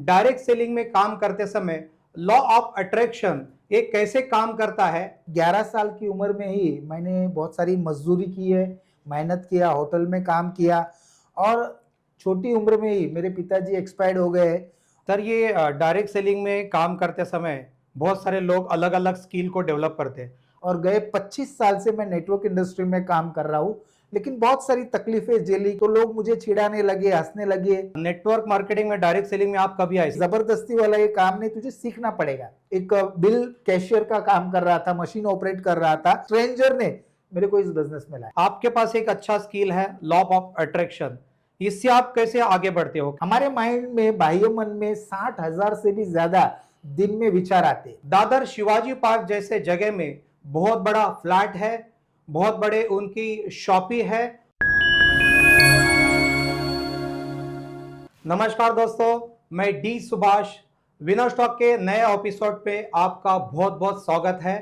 Direct selling में काम करते समय लॉ ऑफ अट्रैक्शन ये कैसे काम करता है। 11 साल की उम्र में ही मैंने बहुत सारी मजदूरी की है, मेहनत किया, होटल में काम किया और छोटी उम्र में ही मेरे पिताजी एक्सपायर्ड हो गए। सर ये डायरेक्ट सेलिंग में काम करते समय बहुत सारे लोग अलग अलग स्किल को डेवलप करते हैं। और गए 25 साल से मैं नेटवर्क इंडस्ट्री में काम कर रहा हूँ, लेकिन बहुत सारी तकलीफें झेली तो लोग मुझे चिढ़ाने लगे, हंसने लगे। नेटवर्क मार्केटिंग में डायरेक्ट सेलिंग में आप कभी आए? जबरदस्ती वाला ये काम नहीं, तुझे सीखना पड़ेगा। एक बिल कैशियर का काम कर रहा था, मशीन ऑपरेट कर रहा था, स्ट्रेंजर ने मेरे को इस बिजनेस में लाया। आपके पास एक अच्छा स्किल है लॉ ऑफ अट्रैक्शन, इससे आप कैसे आगे बढ़ते हो? हमारे माइंड में, बाह्य मन में 60,000 से भी ज्यादा दिन में विचार आते। दादर शिवाजी पार्क जैसे जगह में बहुत बड़ा फ्लैट है, बहुत बड़े उनकी शॉपी है। नमस्कार दोस्तों, मैं डी सुभाष विनर स्टॉक के नए एपिसोड पे आपका बहुत बहुत स्वागत है।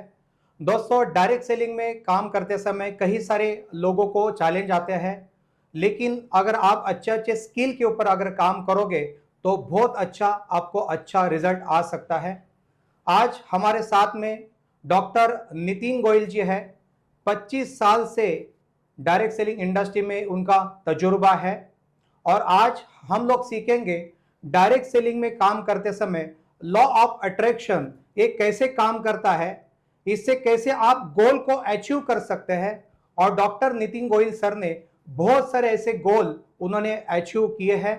दोस्तों, डायरेक्ट सेलिंग में काम करते समय कई सारे लोगों को चैलेंज आते हैं, लेकिन अगर आप अच्छे अच्छे स्किल के ऊपर अगर काम करोगे तो बहुत आपको अच्छा रिजल्ट आ सकता है। आज हमारे साथ में डॉक्टर नितिन गोयल जी है। 25 साल से डायरेक्ट सेलिंग इंडस्ट्री में उनका तजुर्बा है और आज हम लोग सीखेंगे डायरेक्ट सेलिंग में काम करते समय लॉ ऑफ अट्रैक्शन ये कैसे काम करता है, इससे कैसे आप गोल को अचीव कर सकते हैं। और डॉक्टर नितिन गोयल सर ने बहुत सारे ऐसे गोल उन्होंने अचीव किए हैं।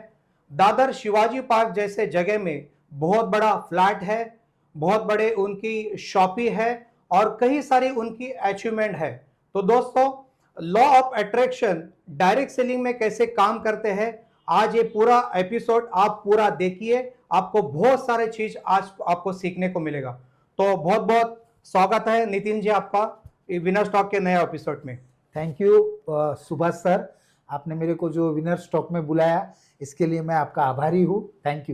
दादर शिवाजी पार्क जैसे जगह में बहुत बड़ा फ्लैट है, बहुत बड़े उनकी शॉपी है और कई सारी उनकी अचीवमेंट है। तो दोस्तों, law of attraction direct selling में कैसे काम करते हैं, आज ये पूरा एपिसोड आप पूरा देखिए, आपको बहुत सारे चीज आज आपको सीखने को मिलेगा। तो बहुत बहुत स्वागत है नितिन जी आपका विनर स्टॉक के नए एपिसोड में। थैंक यू सुभाष सर, आपने मेरे को जो विनर स्टॉक में बुलाया इसके लिए मैं आपका आभारी हूँ। Thank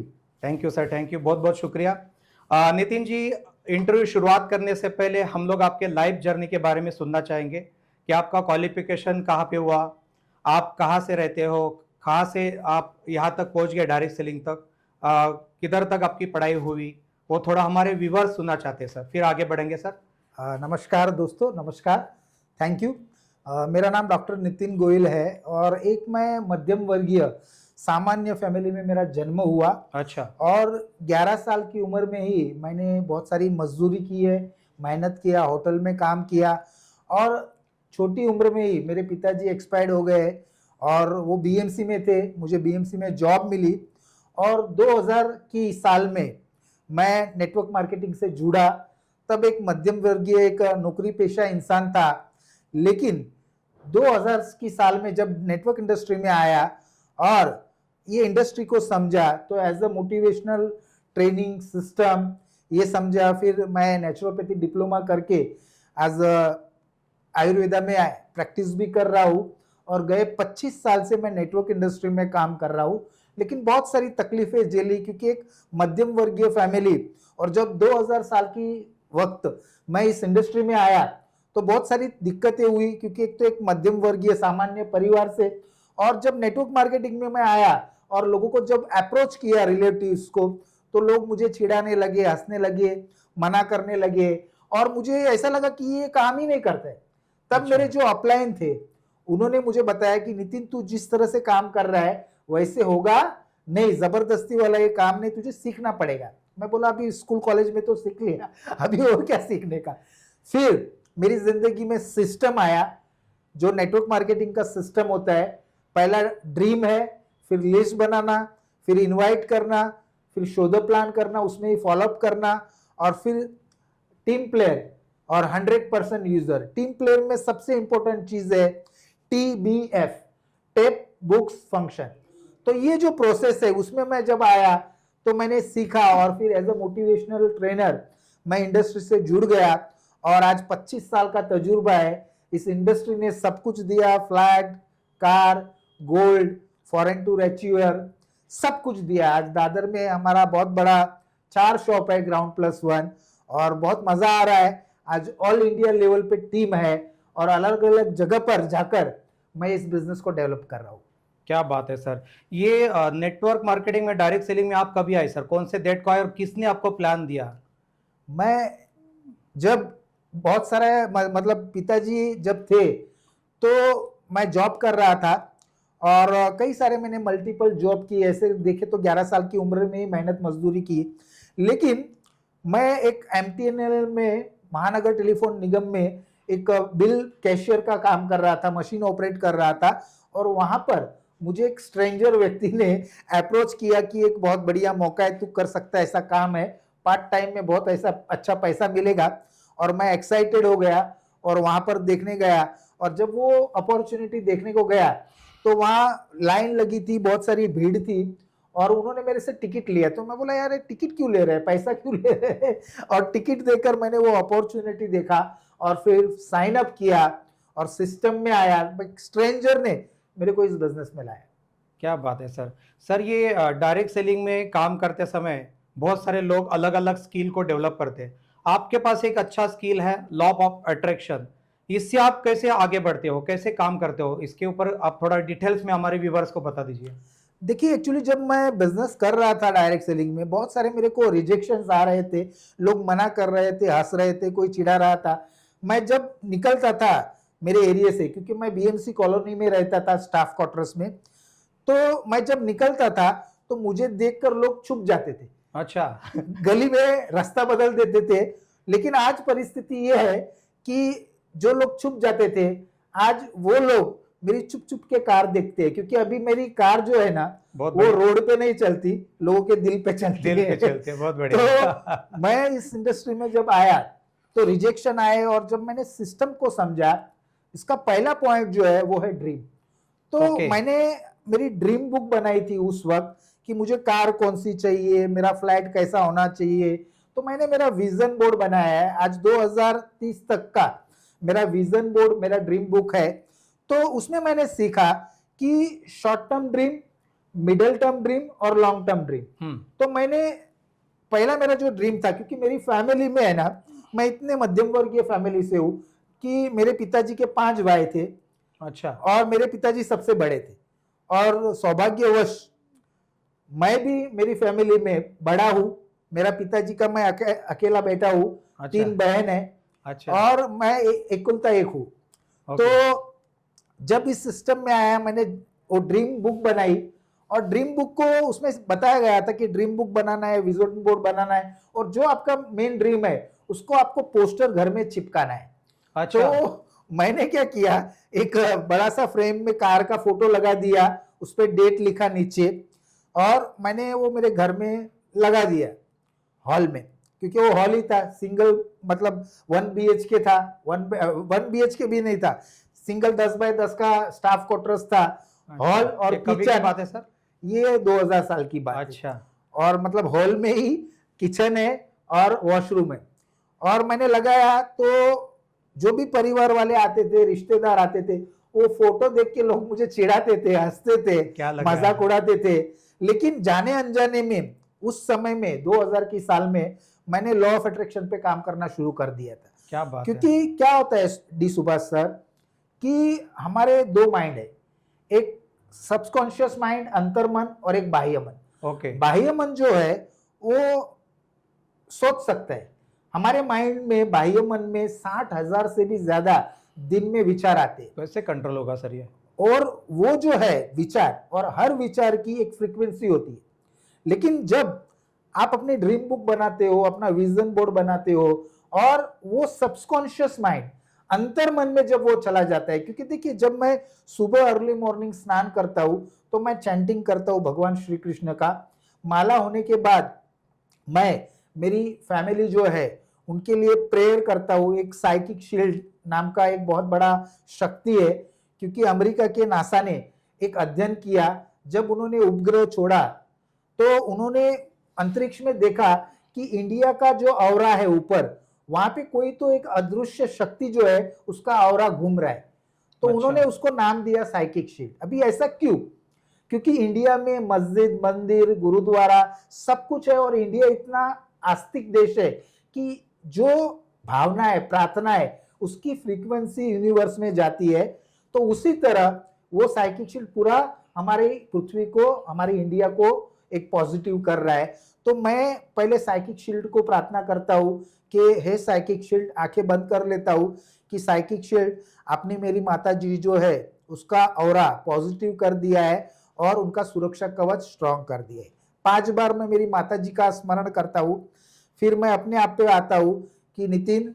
you sir, thank you, बहुत बहुत शुक्रिया। नितिन जी, इंटरव्यू शुरुआत करने से पहले हम लोग आपके लाइफ जर्नी के बारे में सुनना चाहेंगे कि आपका क्वालिफिकेशन कहाँ पे हुआ, आप कहाँ से रहते हो, कहाँ से आप यहाँ तक पहुँच गए डायरेक्ट सेलिंग तक, किधर तक आपकी पढ़ाई हुई, वो थोड़ा हमारे व्यूअर्स सुनना चाहते हैं सर, फिर आगे बढ़ेंगे सर। नमस्कार दोस्तों, नमस्कार, थैंक यू। मेरा नाम डॉक्टर नितिन गोयल है और एक मैं मध्यम वर्गीय सामान्य फैमिली में मेरा जन्म हुआ। अच्छा। और 11 साल की उम्र में ही मैंने बहुत सारी मजदूरी की है, मेहनत किया, होटल में काम किया और छोटी उम्र में ही मेरे पिताजी एक्सपायर्ड हो गए और वो बीएमसी में थे, मुझे बीएमसी में जॉब मिली और 2000 की साल में मैं नेटवर्क मार्केटिंग से जुड़ा। तब एक मध्यम वर्गीय एक नौकरी पेशा इंसान था, लेकिन 2000 की साल में जब नेटवर्क इंडस्ट्री में आया और ये इंडस्ट्री को समझा तो as a motivational training system ये समझा। फिर मैं नेचुरोपैथी डिप्लोमा करके एज आयुर्वेदा में प्रैक्टिस भी कर रहा हूँ और गए 25 साल से मैं नेटवर्क इंडस्ट्री में काम कर रहा हूँ, लेकिन बहुत सारी तकलीफें झेली क्योंकि एक मध्यम वर्गीय फैमिली। और जब 2000 साल की वक्त मैं इस इंडस्ट्री में आया तो बहुत सारी दिक्कतें हुई क्योंकि एक तो एक मध्यम वर्गीय सामान्य परिवार से, और जब नेटवर्क मार्केटिंग में मैं आया और लोगों को जब अप्रोच किया रिलेटिव्स को तो लोग मुझे चिढ़ाने लगे, हंसने लगे, मना करने लगे और मुझे ऐसा लगा कि ये काम ही नहीं करते। तब अच्छा। मेरे जो अपलाइन थे उन्होंने मुझे बताया कि नितिन, तू जिस तरह से काम कर रहा है वैसे होगा नहीं, जबरदस्ती वाला ये काम नहीं, तुझे सीखना पड़ेगा। मैं बोला अभी स्कूल कॉलेज में तो सीख लिया, अभी और क्या सीखने का। फिर मेरी जिंदगी में सिस्टम आया, जो नेटवर्क मार्केटिंग का सिस्टम होता है। पहला ड्रीम है, फिर लिस्ट बनाना, फिर इनवाइट करना, फिर शो द प्लान करना, उसमें ही फॉलोअप करना और फिर टीम प्लेयर और 100% यूजर। टीम प्लेयर में सबसे इंपॉर्टेंट चीज है TBF, टेप बुक्स फंक्शन। तो ये जो प्रोसेस है उसमें मैं जब आया तो मैंने सीखा और फिर एज अ मोटिवेशनल ट्रेनर मैं इंडस्ट्री से जुड़ गया और आज 25 साल का तजुर्बा है। इस इंडस्ट्री ने सब कुछ दिया, flat, car, gold, foreign tour achiever, सब कुछ दिया। आज दादर में हमारा बहुत बड़ा 4 शॉप है, ग्राउंड+1, और बहुत मजा आ रहा है। आज ऑल इंडिया लेवल पे टीम है और अलग अलग जगह पर जाकर मैं इस बिजनेस को डेवलप कर रहा हूँ। क्या बात है सर। ये नेटवर्क मार्केटिंग में, डायरेक्ट सेलिंग में आप कभी आए सर? कौन से डेट को आए और किसने आपको प्लान दिया? मैं जब बहुत सारा मतलब पिताजी जब थे तो मैं जॉब कर रहा था, और कई सारे मैंने मल्टीपल जॉब की, ऐसे देखे तो 11 साल की उम्र में ही मेहनत मजदूरी की। लेकिन मैं एक एमटीएनएल में, महानगर टेलीफोन निगम में एक बिल कैशियर का काम कर रहा था, मशीन ऑपरेट कर रहा था। और वहां पर मुझे एक स्ट्रेंजर व्यक्ति ने अप्रोच किया कि एक बहुत बढ़िया मौका है, तू कर सकता है, ऐसा काम है, पार्ट टाइम में बहुत ऐसा अच्छा पैसा मिलेगा। और मैं एक्साइटेड हो गया और वहां पर देखने गया। और जब वो अपॉर्चुनिटी देखने को गया तो वहां लाइन लगी थी, बहुत सारी भीड़ थी, और उन्होंने मेरे से टिकट लिया। तो मैं बोला यार ये टिकट क्यों ले रहे हैं, पैसा क्यों ले रहे हैं? और टिकट देकर मैंने वो अपॉर्चुनिटी देखा और फिर साइन अप किया और सिस्टम में आया। स्ट्रेंजर ने मेरे को इस बिजनेस में लाया। क्या बात है सर। सर ये डायरेक्ट सेलिंग में काम करते समय बहुत सारे लोग अलग अलग स्किल को डेवलप करते हैं। आपके पास एक अच्छा स्किल है, लॉ ऑफ अट्रैक्शन। इससे आप कैसे आगे बढ़ते हो, कैसे काम करते हो, इसके ऊपर आप थोड़ा डिटेल्स में हमारे व्यूवर्स को बता दीजिए। देखिए एक्चुअली जब मैं बिजनेस कर रहा था डायरेक्ट सेलिंग में, बहुत सारे मेरे को रिजेक्शंस आ रहे थे, लोग मना कर रहे थे, हंस रहे थे, कोई चिढ़ा रहा था। मैं जब निकलता था मेरे एरिया से, क्योंकि मैं बीएमसी कॉलोनी में रहता था स्टाफ क्वार्टर्स में, तो मैं जब निकलता था तो मुझे देखकर लोग छुप जाते थे, अच्छा। गली में रास्ता बदल देते थे। लेकिन आज परिस्थिति ये है कि जो लोग छुप जाते थे, आज वो लोग मेरी छुप छुप के कार देखते हैं, क्योंकि अभी मेरी कार जो है ना बहुत वो बढ़िया। रोड पे नहीं चलती, लोगों के दिल पे चलती दिल पे है। चलते हैं, बहुत बढ़िया। तो मैं इस इंडस्ट्री में जब आया तो रिजेक्शन आए, और जब मैंने सिस्टम को समझा, इसका पहला पॉइंट जो है वो है ड्रीम। तो Okay. मैंने मेरी ड्रीम बुक बनाई थी उस वक्त कि मुझे कार कौन सी चाहिए, मेरा फ्लैट कैसा होना चाहिए। तो मैंने मेरा विजन बोर्ड बनाया है, आज 2030 तक का मेरा विजन बोर्ड, मेरा ड्रीम बुक है। तो उसमें मैंने सीखा कि short term dream, middle term dream और लॉन्ग टर्म ड्रीम। तो मैंने पहला मेरा जो ड्रीम था, क्योंकि मेरी फैमिली में है ना, मैं इतने मध्यम वर्गीय फैमिली से हूँ कि मेरे पिताजी के 5 भाई थे। अच्छा। और मेरे पिताजी सबसे बड़े थे, और सौभाग्यवश मैं भी मेरी फैमिली में बड़ा हूँ। मेरा पिताजी का मैं अकेला बेटा हूँ, अच्छा। 3 बहन है, अच्छा। और मैं एकलता एक हूँ। Okay. तो जब इस सिस्टम में आया, मैंने वो ड्रीम बुक बनाई, और ड्रीम बुक को उसमें बताया गया था कि ड्रीम बुक बनाना है, विजन बोर्ड बनाना है, और जो आपका मेन ड्रीम है उसको आपको पोस्टर घर में चिपकाना है। अच्छा। तो मैंने क्या किया, एक बड़ा सा फ्रेम में कार का फोटो लगा दिया, उस पर डेट लिखा नीचे, और मैंने वो मेरे घर में लगा दिया हॉल में, क्योंकि वो हॉल ही था, सिंगल मतलब 1 BHK था, 1 BHK भी नहीं था, सिंगल 10 बाय 10 का स्टाफ क्वार्टर्स था। हॉल और ये कभी की किचन, बात है सर? ये 2000 साल की बात है। अच्छा। और मतलब हॉल में ही किचन है और वॉशरूम है। और मैंने लगाया तो जो भी परिवार वाले आते थे, रिश्तेदार आते थे, वो फोटो देख के लोग मुझे चिढ़ाते थे, हंसते थे, क्या लग रहा है? मजाक उड़ाते थे। लेकिन जाने अनजाने में उस समय में 2000 की साल में मैंने लॉ ऑफ अट्रैक्शन पे काम करना शुरू कर दिया था। क्या बात है। क्योंकि क्या होता है डी सुभाष सर, कि हमारे 2 माइंड है, एक सबकॉन्शियस माइंड अंतर मन, और एक बाह्य मन। ओके। बाह्य मन जो है वो सोच सकता है, हमारे माइंड में, बाह्य मन में 60,000 से भी ज्यादा दिन में विचार आते हैं। कैसे कंट्रोल होगा सर ये? और वो जो है विचार, और हर विचार की एक फ्रीक्वेंसी होती है। लेकिन जब आप अपनी ड्रीम बुक बनाते हो, अपना विजन बोर्ड बनाते हो, और वो सबकॉन्शियस माइंड अंतर मन में जब वो चला जाता है, क्योंकि देखिए जब मैं सुबह अर्ली मॉर्निंग स्नान करता हूं तो मैं चैंटिंग करता हूं भगवान श्री कृष्ण का। माला होने के बाद मैं, मेरी फैमिली जो है उनके लिए प्रेयर करता हूँ। एक साइकिक शील्ड नाम का एक बहुत बड़ा शक्ति है, क्योंकि अमेरिका के नासा ने एक अध्ययन किया, जब उन्होंने उपग्रह छोड़ा तो उन्होंने अंतरिक्ष में देखा कि इंडिया का जो औरा है ऊपर, वहां पे कोई तो एक अदृश्य शक्ति जो है उसका औरा घूम रहा है। तो अच्छा। उन्होंने उसको नाम दिया साइकिक शील्ड। अभी ऐसा क्यों? क्योंकि इंडिया में मस्जिद, मंदिर, गुरुद्वारा सब कुछ है, और इंडिया इतना आस्तिक देश है कि जो भावना है, प्रार्थना है, उसकी फ्रीक्वेंसी यूनिवर्स में जाती है। तो उसी तरह वो साइकिक शील्ड पूरा हमारी पृथ्वी को, हमारी इंडिया को एक पॉजिटिव कर रहा है। तो मैं पहले साइकिक शील्ड को प्रार्थना करता हूँ कि हे साइकिक शील्ड, आंखें बंद कर लेता हूँ कि साइकिक शील्ड आपने मेरी माता जी जो है उसका ऑरा पॉजिटिव कर दिया है और उनका सुरक्षा कवच स्ट्रॉन्ग कर दिया है। 5 बार मैं मेरी माता जी का स्मरण करता हूँ। फिर मैं अपने आप पे आता हूँ कि नितिन,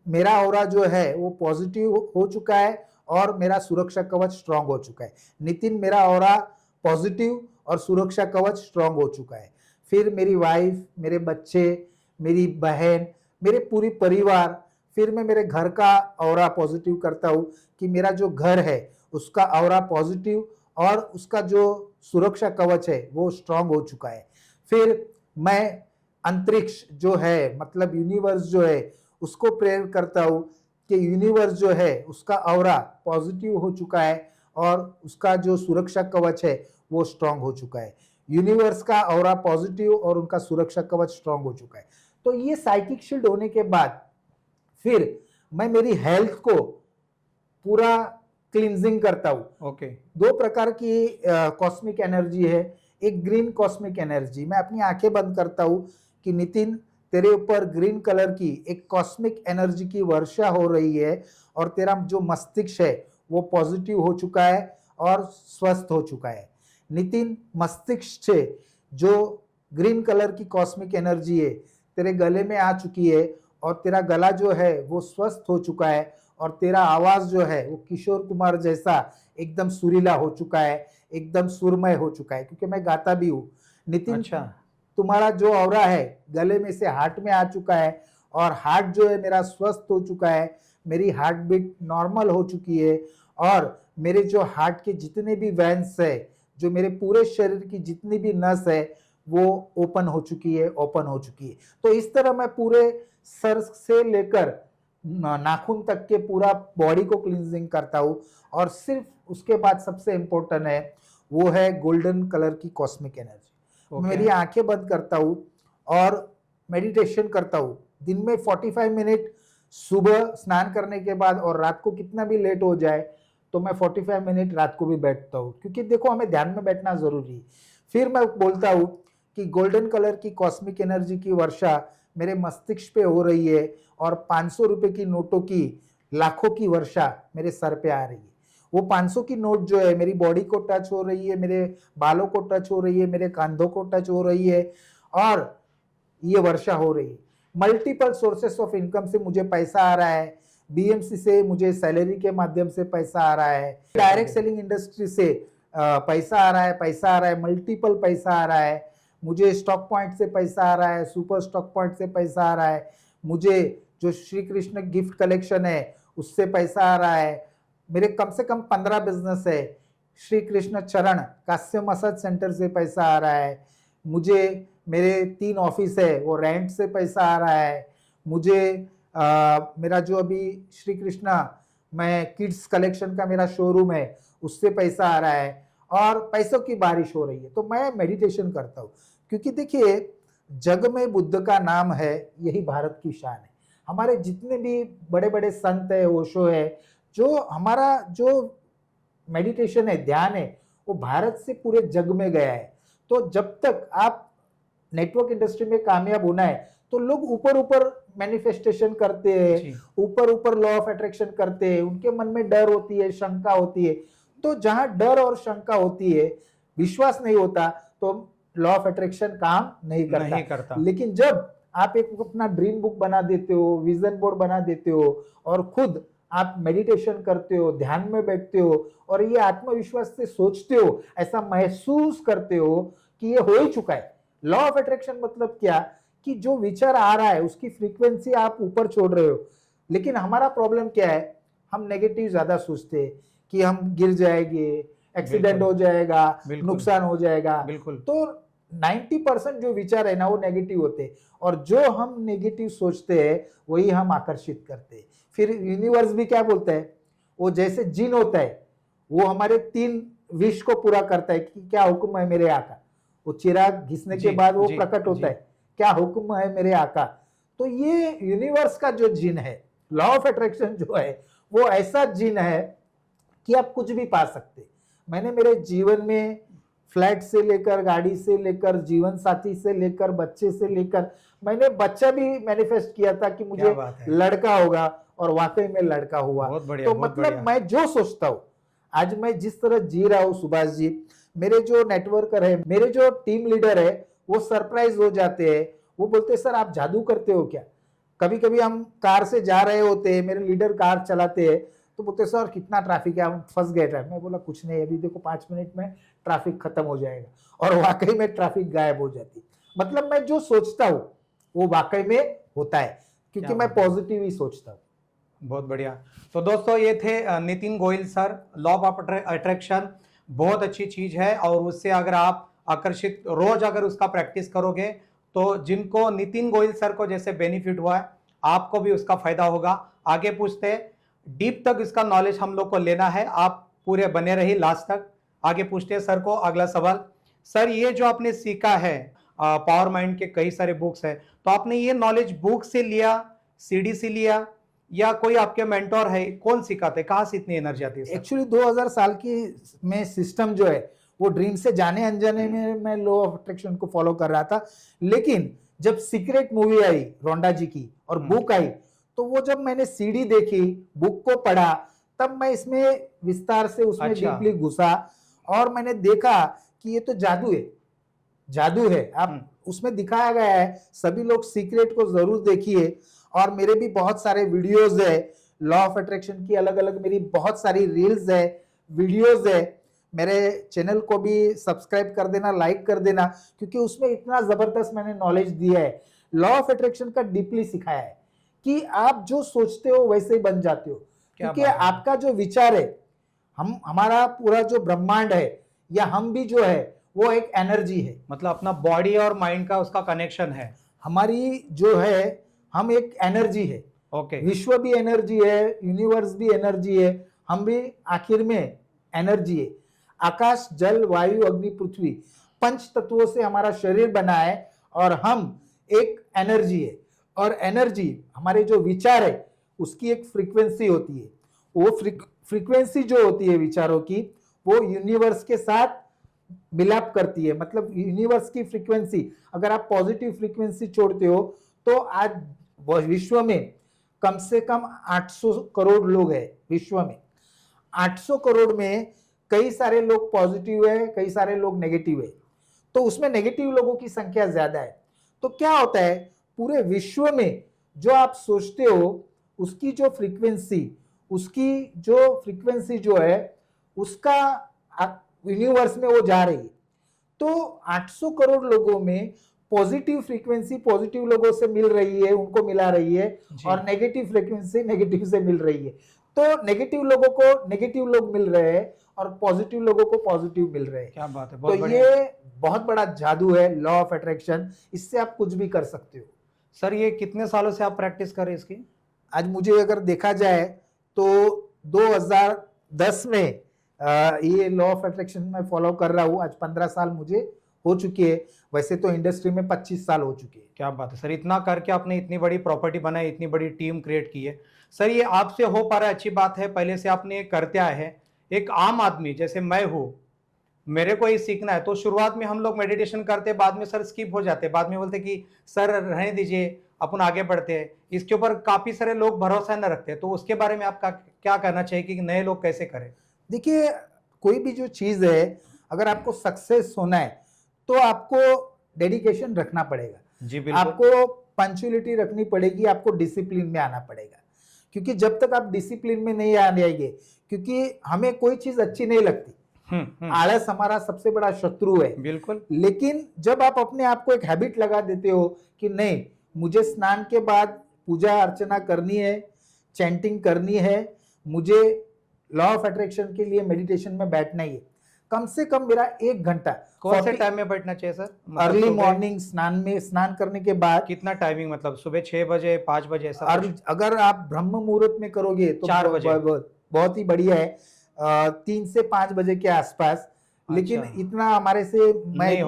मेरा ऑरा जो है वो पॉजिटिव हो चुका है और मेरा सुरक्षा कवच स्ट्रॉन्ग हो चुका है। नितिन, मेरा ऑरा पॉजिटिव और सुरक्षा कवच स्ट्रॉन्ग हो चुका है। फिर मेरी वाइफ, मेरे बच्चे, मेरी बहन, मेरे पूरी परिवार, फिर मैं मेरे घर का ऑरा पॉजिटिव करता हूँ कि मेरा जो घर है उसका ऑरा पॉजिटिव और उसका जो सुरक्षा कवच है वो स्ट्रॉन्ग हो चुका है। फिर मैं अंतरिक्ष जो है, मतलब यूनिवर्स जो है, उसको प्रेयर करता हूँ कि यूनिवर्स जो है उसका ऑरा पॉजिटिव हो चुका है और उसका जो सुरक्षा कवच है वो स्ट्रॉन्ग हो चुका है। यूनिवर्स का ऑरा पॉजिटिव और उनका सुरक्षा कवच स्ट्रॉन्ग हो चुका है। तो ये साइकिक शील्ड होने के बाद फिर मैं मेरी हेल्थ को पूरा क्लींजिंग करता हूँ। ओके। 2 प्रकार की कॉस्मिक एनर्जी है। एक ग्रीन कॉस्मिक एनर्जी, मैं अपनी आंखें बंद करता हूँ कि नितिन, तेरे ऊपर ग्रीन कलर की एक कॉस्मिक एनर्जी की वर्षा हो रही है और तेरा जो मस्तिष्क है वो पॉजिटिव हो चुका है और स्वस्थ हो चुका है। नितिन, मस्तिष्क से जो ग्रीन कलर की कॉस्मिक एनर्जी है तेरे गले में आ चुकी है और तेरा गला जो है वो स्वस्थ हो चुका है और तेरा आवाज जो है वो किशोर कुमार जैसा एकदम सुरीला हो चुका है, एकदम सुरमय हो चुका है, क्योंकि मैं गाता भी हूँ। नितिन, अच्छा। तुम्हारा जो ऑरा है गले में से हार्ट में आ चुका है और हार्ट जो है मेरा स्वस्थ हो चुका है, मेरी हार्ट बीट नॉर्मल हो चुकी है और मेरे जो हार्ट के जितने भी वेन्स है, जो मेरे पूरे शरीर की जितनी भी नस है वो ओपन हो चुकी है, ओपन हो चुकी है। तो इस तरह मैं पूरे सर से लेकर नाखून तक के पूरा बॉडी को क्लींजिंग करता हूँ। और सिर्फ उसके बाद सबसे इम्पोर्टेंट है वो है गोल्डन कलर की कॉस्मिक एनर्जी। ओके। मेरी आंखें बंद करता हूँ और मेडिटेशन करता हूँ दिन में 45 मिनट, सुबह स्नान करने के बाद, और रात को कितना भी लेट हो जाए तो मैं 45 मिनट रात को भी बैठता हूँ, क्योंकि देखो हमें ध्यान में बैठना जरूरी है। फिर मैं बोलता हूँ कि गोल्डन कलर की कॉस्मिक एनर्जी की वर्षा मेरे मस्तिष्क पे हो रही है और 500 रुपए की नोटों की लाखों की वर्षा मेरे सर पे आ रही है। वो 500 की नोट जो है मेरी बॉडी को टच हो रही है, मेरे बालों को टच हो रही है, मेरे कंधों को टच हो रही है और ये वर्षा हो रही है। मल्टीपल सोर्सेस ऑफ इनकम से मुझे पैसा आ रहा है। बीएमसी से मुझे सैलरी के माध्यम से पैसा आ रहा है, डायरेक्ट सेलिंग इंडस्ट्री से पैसा आ रहा है, पैसा आ रहा है, मल्टीपल पैसा आ रहा है। मुझे स्टॉक पॉइंट से पैसा आ रहा है, सुपर स्टॉक पॉइंट से पैसा आ रहा है, मुझे जो श्री कृष्ण गिफ्ट कलेक्शन है उससे पैसा आ रहा है। मेरे कम से कम 15 बिजनेस है। श्री कृष्ण चरण कास्य मसाज सेंटर से पैसा आ रहा है। मुझे मेरे 3 ऑफिस है वो रेंट से पैसा आ रहा है। मुझे मेरा जो अभी श्री कृष्णा मैं किड्स कलेक्शन का मेरा शोरूम है उससे पैसा आ रहा है और पैसों की बारिश हो रही है। तो मैं मेडिटेशन करता हूँ, क्योंकि देखिए जग में बुद्ध का नाम है, यही भारत की शान है। हमारे जितने भी बड़े बड़े संत है, ओशो है, जो हमारा जो मेडिटेशन है, ध्यान है, वो भारत से पूरे जग में गया है। तो जब तक आप नेटवर्क इंडस्ट्री में कामयाब होना है तो लोग ऊपर ऊपर मैनिफेस्टेशन करते हैं, ऊपर ऊपर लॉ ऑफ अट्रैक्शन करते हैं, उनके मन में डर होती है, शंका होती है। तो जहां डर और शंका होती है, विश्वास नहीं होता, तो लॉ ऑफ अट्रैक्शन काम नहीं करता। लेकिन जब आप एक अपना ड्रीम बुक बना देते हो, विजन बोर्ड बना देते हो और खुद आप मेडिटेशन करते हो, ध्यान में बैठते हो और ये आत्मविश्वास से सोचते हो, ऐसा महसूस करते हो कि ये हो ही चुका है। लॉ ऑफ अट्रैक्शन मतलब क्या, कि जो विचार आ रहा है उसकी फ्रीक्वेंसी आप ऊपर छोड़ रहे हो। लेकिन हमारा प्रॉब्लम क्या है, हम नेगेटिव ज्यादा सोचते हैं कि हम गिर जाएंगे, एक्सीडेंट हो जाएगा, नुकसान हो जाएगा। तो 90% जो विचार है ना वो नेगेटिव होते हैं और जो हम नेगेटिव सोचते हैं वही हम आकर्षित करते हैं। फिर यूनिवर्स भी क्या बोलता है, वो जैसे जिन होता है वो हमारे 3 विश को पूरा करता है कि क्या हुक्म है मेरे आका। वो चिराग घिसने के बाद वो प्रकट होता है, क्या हुक्म है मेरे आका। तो ये यूनिवर्स का जो जिन है, लॉ ऑफ अट्रैक्शन जो है वो ऐसा जिन है कि आप कुछ भी पा सकते। मैंने मेरे जीवन में फ्लैट से लेकर, गाड़ी से लेकर, जीवन साथी से लेकर, बच्चे से लेकर, मैंने बच्चा भी मैनिफेस्ट किया था कि क्या मुझे बात है, लड़का होगा, और वाकई में लड़का हुआ। बहुत बढ़िया, तो बहुत मतलब बढ़िया। मैं जो सोचता हूँ, आज मैं जिस तरह जी रहा हूँ सुभाष जी, मेरे जो नेटवर्कर है, मेरे जो टीम लीडर है, वो सरप्राइज हो जाते हैं। वो बोलते हैं सर आप जादू करते हो क्या? कभी कभी हम कार से जा रहे होते हैं, मेरे लीडर कार चलाते हैं, तो बोलते सर कितना ट्रैफिक है, हम फंस गए ट्रैफिक। मैं बोला कुछ नहीं, अभी देखो 5 मिनट में ट्रैफिक खत्म हो जाएगा, और वाकई में ट्रैफिक गायब हो जाती। मतलब मैं जो सोचता हूँ वो वाकई में होता है, क्योंकि क्या मैं बात है। पॉजिटिव ही सोचता हूँ। बहुत बढ़िया। तो दोस्तों ये थे Nitin Goyal sir. Law of attraction बहुत अच्छी चीज है, और उससे अगर आप आकर्षित रोज अगर उसका प्रैक्टिस करोगे, तो जिनको नितिन गोयल सर को जैसे बेनिफिट हुआ है, आपको भी उसका फायदा होगा। आगे पूछते हैं, डीप तक इसका नॉलेज हम लोग को लेना है, आप पूरे बने रहिए लास्ट तक। आगे पूछते हैं सर को अगला सवाल। सर ये जो आपने सीखा है, पावर माइंड के कई सारे बुक्स है, तो आपने ये नॉलेज बुक से लिया, सीडी से लिया, या कोई आपके मेंटोर है, कौन सिखाते, कहाँ से इतनी एनर्जी आती है सर? एक्चुअली 2000 साल की में सिस्टम जो है, वो ड्रीम से जाने अनजाने में मैं लॉ ऑफ अट्रैक्शन को फॉलो कर रहा था। लेकिन जब सीक्रेट मूवी आई रोंडा जी की, और बुक आई, तो वो जब मैंने सीडी देखी, बुक को पढ़ा, तब मैं इसमें विस्तार से उसमें अच्छा। डीपली घुसा, और मैंने देखा कि ये तो जादू है, जादू है। आप उसमें दिखाया गया है, सभी लोग सीक्रेट को जरूर देखिए। और मेरे भी बहुत सारे वीडियोस है लॉ ऑफ अट्रैक्शन की, अलग अलग मेरी बहुत सारी रील्स है, वीडियोस है। मेरे चैनल को भी सब्सक्राइब कर देना, लाइक कर देना, क्योंकि उसमें इतना जबरदस्त मैंने नॉलेज दिया है। लॉ ऑफ अट्रैक्शन का डीपली सिखाया है कि आप जो सोचते हो वैसे ही बन जाते हो, क्या क्योंकि बात है। आपका जो विचार है, हमारा पूरा जो ब्रह्मांड है, या हम भी जो है, वो एक एनर्जी है। मतलब अपना बॉडी और माइंड का उसका कनेक्शन है। हमारी जो है, हम एक एनर्जी है। ओके। विश्व भी एनर्जी है, यूनिवर्स भी एनर्जी है, हम भी आखिर में एनर्जी है। आकाश, जल, वायु, अग्नि, पृथ्वी, पंच तत्वों से हमारा शरीर बना है, और हम एक एनर्जी है। और एनर्जी, हमारे जो विचार है, उसकी एक फ्रीक्वेंसी होती है। वो फ्रीक्वेंसी जो होती है विचारों की, वो यूनिवर्स के साथ मिलाप करती है। मतलब यूनिवर्स की फ्रीक्वेंसी, अगर आप पॉजिटिव फ्रीक्वेंसी छोड़ते हो, तो आज विश्व में कम से कम 800 करोड़ लोग हैं विश्व में। 800 करोड़ में कई सारे लोग पॉजिटिव है, कई सारे लोग नेगेटिव है, तो उसमें नेगेटिव लोगों की संख्या ज्यादा है। तो क्या होता है, पूरे विश्व में जो आप सोचते हो, उसकी जो फ्रीक्वेंसी जो है, उसका यूनिवर्स में वो जा रही है। तो 800 करोड़ लोगों में पॉजिटिव फ्रीक्वेंसी पॉजिटिव लोगों से मिल रही है, उनको मिला रही है, और नेगेटिव फ्रीक्वेंसी नेगेटिव से मिल रही है। तो नेगेटिव लोगों को नेगेटिव लोग मिल रहे हैं, और पॉजिटिव लोगों को पॉजिटिव मिल रहे हैं। क्या बात है, तो बहुत बढ़िया। ये बहुत बड़ा जादू है लॉ ऑफ अट्रैक्शन। इससे आप कुछ भी कर सकते हो। सर ये कितने सालों से आप प्रैक्टिस कर रहे हैं इसकी? आज मुझे अगर देखा जाए तो 2010 में ये लॉ ऑफ अट्रैक्शन में फॉलो कर रहा हूँ। आज 15 साल मुझे हो चुके हैं। वैसे तो इंडस्ट्री में 25 साल हो चुके हैं। क्या बात है सर, इतना करके आपने इतनी बड़ी प्रॉपर्टी बनाई, इतनी बड़ी टीम क्रिएट की है। सर ये आपसे हो पा रहा है, अच्छी बात है, पहले से आपने करते आए हैं। एक आम आदमी जैसे मैं हूँ, मेरे को ये सीखना है, तो शुरुआत में हम लोग मेडिटेशन करते, बाद में सर स्किप हो जाते, बाद में बोलते कि सर रहने दीजिए, अपन आगे बढ़ते हैं। इसके ऊपर काफी सारे लोग भरोसा न रखते, तो उसके बारे में आपका क्या कहना चाहिए कि नए लोग कैसे करें? देखिए, कोई भी जो चीज है, अगर आपको सक्सेस होना है, तो आपको डेडिकेशन रखना पड़ेगा। जी बिल्कुल। आपको पंक्चुअलिटी रखनी पड़ेगी, आपको डिसिप्लिन में आना पड़ेगा। क्योंकि जब तक आप डिसिप्लिन में नहीं आएंगे, क्योंकि हमें कोई चीज अच्छी नहीं लगती, आलस हमारा सबसे बड़ा शत्रु है। बिल्कुल। लेकिन जब आप अपने आप को एक हैबिट लगा देते हो कि नहीं, मुझे स्नान के बाद पूजा अर्चना करनी है, चैंटिंग करनी है, मुझे लॉ ऑफ अट्रैक्शन के लिए मेडिटेशन में बैठना ही है, कम से कम मेरा 1 घंटा। कौन से टाइम में बैठना चाहिए सर? मतलब अर्ली सुबह? मॉर्निंग, स्नान करने के बाद। कितना टाइमिंग, मतलब सुबह 6 बजे 5 बजे ऐसा और कुछ? अगर आप ब्रह्म मुहूर्त में करोगे तो 4 बजे। बहुत ही बढ़िया है, 3 से 5 बजे के आसपास। लेकिन अच्छा। इतना हमारे से नहीं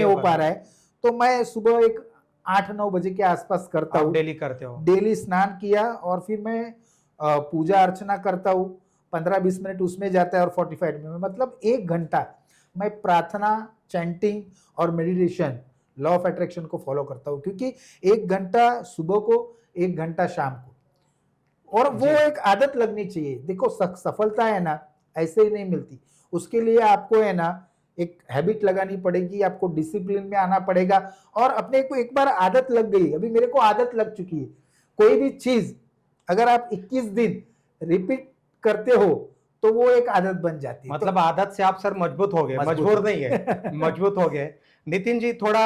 हो पा रहा है, तो मैं सुबह एक 8-9 बजे के आसपास करता हूँ। डेली करते हो? डेली स्नान किया, और फिर मैं पूजा अर्चना करता हूँ। 15-20 मिनट उसमें जाता है और 45 मिनट में, मतलब 1 घंटा मैं प्रार्थना, चैंटिंग और मेडिटेशन, लॉ ऑफ अट्रैक्शन को फॉलो करता हूँ, क्योंकि 1 घंटा सुबह को, 1 घंटा शाम को, और वो जी। एक आदत लगनी चाहिए। देखो सफलता है ना ऐसे ही नहीं मिलती, उसके लिए आपको है ना एक हैबिट लगानी पड़ेगी, आपको डिसिप्लिन में आना पड़ेगा, और अपने को एक बार आदत लग गई, अभी मेरे को आदत लग चुकी है, कोई भी चीज अगर आप 21 दिन रिपीट करते हो तो वो एक आदत बन जाती है। मतलब आदत से आप सर मजबूत हो गए, मजबूर नहीं है, मजबूत हो गए। नितिन जी थोड़ा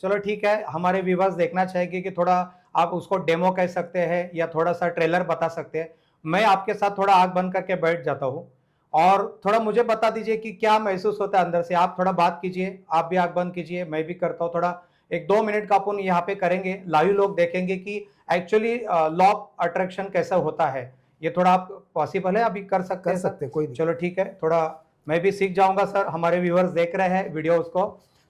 चलो ठीक है, हमारे व्यूवर्स देखना चाहेंगे कि थोड़ा आप उसको डेमो कह सकते हैं या थोड़ा सा ट्रेलर बता सकते हैं। मैं आपके साथ थोड़ा आंख बंद करके बैठ जाता हूँ और थोड़ा मुझे बता दीजिए कि क्या महसूस होता है अंदर से। आप थोड़ा बात कीजिए, आप भी आंख बंद कीजिए, मैं भी करता हूँ थोड़ा, 1-2 मिनट का अपन यहाँ पे करेंगे, लाइव लोग देखेंगे कि एक्चुअली लॉ ऑफ अट्रैक्शन कैसा होता है। ये थोड़ा आप पॉसिबल है अभी कर सकते हैं सर? कोई चलो ठीक है, थोड़ा मैं भी सीख जाऊंगा सर, हमारे व्यूअर्स देख रहे हैं वीडियो उसको।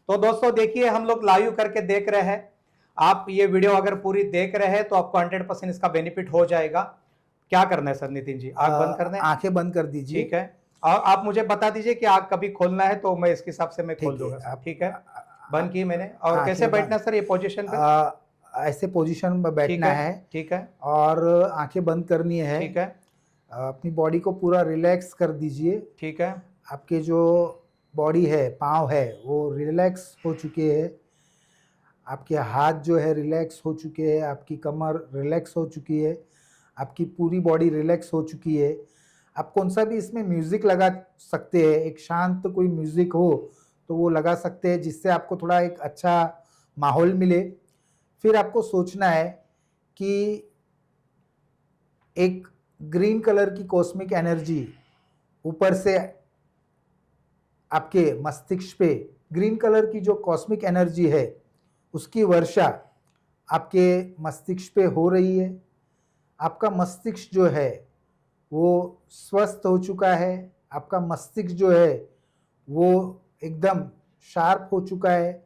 तो दोस्तों देखिए, हम लोग लाइव करके देख रहे हैं, आप ये वीडियो अगर पूरी देख रहे हैं तो आपको 100% इसका बेनिफिट हो जाएगा। क्या करना है सर नितिन जी? आंख बंद करना है? आंखें बंद कर दीजिए। ठीक है, और आप मुझे बता दीजिए कि आंख कभी खोलना है तो मैं इसके हिसाब से मैं खोल ठीक है, दूंगा सर। आप ठीक है, बंद की मैंने। और आंखें कैसे बंद- बैठना है सर ये पोजीशन पे? ऐसे पोजीशन में ठीक बैठना है, है ठीक है, और आंखें बंद करनी है। ठीक है, अपनी बॉडी को पूरा रिलैक्स कर दीजिए। ठीक है, आपके जो बॉडी है, पाँव है, वो रिलैक्स हो चुके हैं, आपके हाथ जो है रिलैक्स हो चुके हैं, आपकी कमर रिलैक्स हो चुकी है, आपकी पूरी बॉडी रिलैक्स हो चुकी है। आप कौन सा भी इसमें म्यूज़िक लगा सकते हैं, एक शांत कोई म्यूज़िक हो तो वो लगा सकते हैं, जिससे आपको थोड़ा एक अच्छा माहौल मिले। फिर आपको सोचना है कि एक ग्रीन कलर की कॉस्मिक एनर्जी ऊपर से आपके मस्तिष्क पे, ग्रीन कलर की जो कॉस्मिक एनर्जी है उसकी वर्षा आपके मस्तिष्क पे हो रही है। आपका मस्तिष्क जो है वो स्वस्थ हो चुका है, आपका मस्तिष्क जो है वो एकदम शार्प हो चुका है,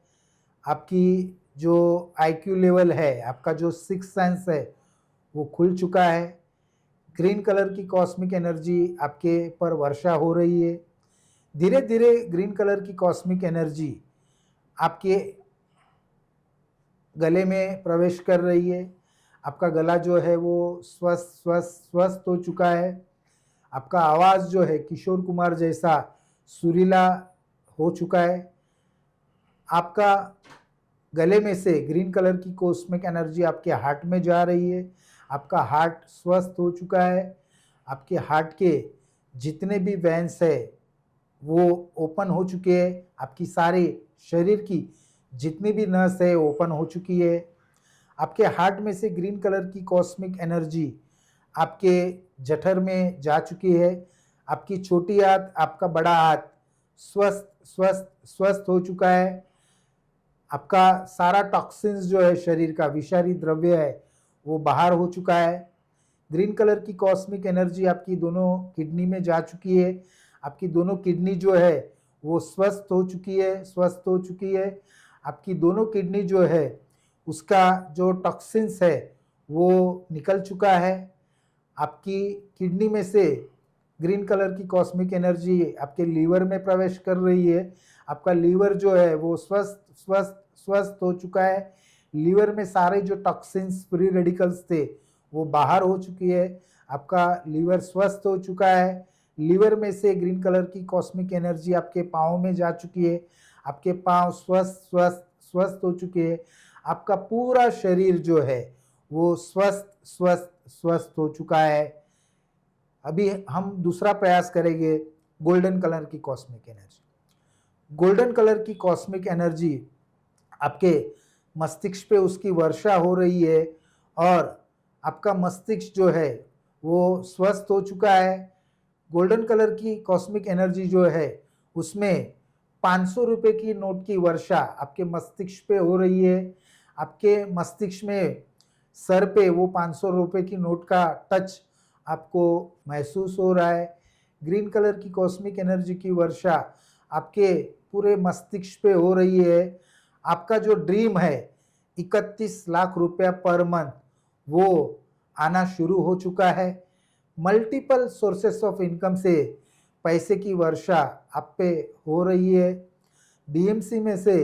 आपकी जो आईक्यू लेवल है, आपका जो सिक्स सेंस है वो खुल चुका है। ग्रीन कलर की कॉस्मिक एनर्जी आपके पर वर्षा हो रही है। धीरे धीरे ग्रीन कलर की कॉस्मिक एनर्जी आपके गले में प्रवेश कर रही है। आपका गला जो है वो स्वस्थ हो चुका है। आपका आवाज़ जो है किशोर कुमार जैसा सुरीला हो चुका है। आपका गले में से ग्रीन कलर की कॉस्मिक एनर्जी आपके हार्ट में जा रही है। आपका हार्ट स्वस्थ हो चुका है। आपके हार्ट के जितने भी वेन्स है वो ओपन हो चुके हैं। आपकी सारे शरीर की जितनी भी नस है ओपन हो चुकी है। आपके हार्ट में से ग्रीन कलर की कॉस्मिक एनर्जी आपके जठर में जा चुकी है। आपकी छोटी हाथ, आपका बड़ा हाथ स्वस्थ हो चुका है। आपका सारा टॉक्सिन्स जो है, शरीर का विषारी द्रव्य है, वो बाहर हो चुका है। ग्रीन कलर की कॉस्मिक एनर्जी आपकी दोनों किडनी में जा चुकी है। आपकी दोनों किडनी जो है वो स्वस्थ हो चुकी है। आपकी दोनों किडनी जो है उसका जो टॉक्सिन्स है वो निकल चुका है। आपकी किडनी में से ग्रीन कलर की कॉस्मिक एनर्जी आपके लीवर में प्रवेश कर रही है। आपका लीवर जो है वो स्वस्थ हो चुका है। लीवर में सारे जो टॉक्सिन्स, फ्री रेडिकल्स थे वो बाहर हो चुकी है। आपका लीवर स्वस्थ हो चुका है। लीवर में से ग्रीन कलर की कॉस्मिक एनर्जी आपके पाँव में जा चुकी है। आपके पाँव स्वस्थ हो चुके हैं। आपका पूरा शरीर जो है वो स्वस्थ हो चुका है। अभी हम दूसरा प्रयास करेंगे गोल्डन कलर की कॉस्मिक एनर्जी। गोल्डन कलर की कॉस्मिक एनर्जी आपके मस्तिष्क पे उसकी वर्षा हो रही है और आपका मस्तिष्क जो है वो स्वस्थ हो चुका है। गोल्डन कलर की कॉस्मिक एनर्जी जो है उसमें 500 रुपये की नोट की वर्षा आपके मस्तिष्क पे हो रही है। आपके मस्तिष्क में सर पे वो 500 रुपये की नोट का टच आपको महसूस हो रहा है। ग्रीन कलर की कॉस्मिक एनर्जी की वर्षा आपके पूरे मस्तिष्क पे हो रही है। आपका जो ड्रीम है 31 लाख रुपया पर मंथ वो आना शुरू हो चुका है। मल्टीपल सोर्सेस ऑफ इनकम से पैसे की वर्षा आप पे हो रही है। बीएमसी में से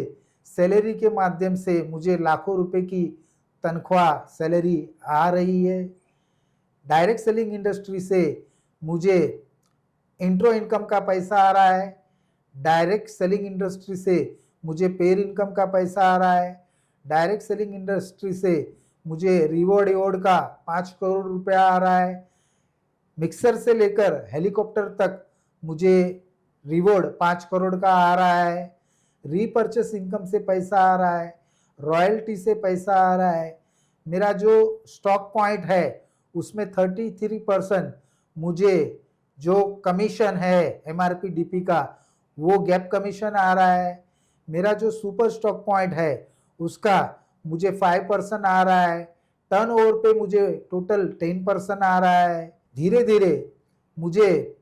सैलरी के माध्यम से मुझे लाखों रुपए की तनख्वाह सैलरी आ रही है। डायरेक्ट सेलिंग इंडस्ट्री से मुझे इंट्रो इनकम का पैसा आ रहा है। डायरेक्ट सेलिंग इंडस्ट्री से मुझे पेड इनकम का पैसा आ रहा है। डायरेक्ट सेलिंग इंडस्ट्री से मुझे रिवॉर्ड का 5 करोड़ रुपया आ रहा है। मिक्सर से लेकर हेलीकॉप्टर तक मुझे रिवॉर्ड 5 करोड़ का आ रहा है। रीपर्चेस इनकम से पैसा आ रहा है। रॉयल्टी से पैसा आ रहा है। मेरा जो स्टॉक पॉइंट है उसमें 33% मुझे जो कमीशन है एमआरपी डीपी का वो गैप कमीशन आ रहा है। मेरा जो सुपर स्टॉक पॉइंट है उसका मुझे 5% आ रहा है। टर्नओवर पे मुझे टोटल 10% आ रहा है। धीरे धीरे मुझे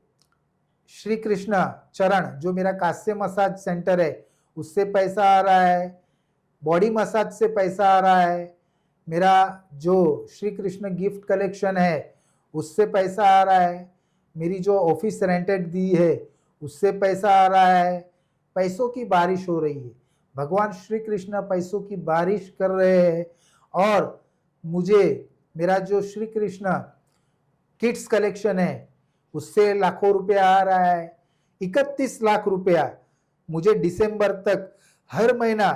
श्री कृष्ण चरण जो मेरा कास्य मसाज सेंटर है उससे पैसा आ रहा है। बॉडी मसाज से पैसा आ रहा है। मेरा जो श्री कृष्ण गिफ्ट कलेक्शन है उससे पैसा आ रहा है। मेरी जो ऑफिस रेंटेड दी है उससे पैसा आ रहा है। पैसों की बारिश हो रही है। भगवान श्री कृष्ण पैसों की बारिश कर रहे हैं और मुझे मेरा जो श्री कृष्ण किड्स कलेक्शन है उससे लाखों रुपया आ रहा है। 31 लाख रुपया मुझे दिसंबर तक हर महीना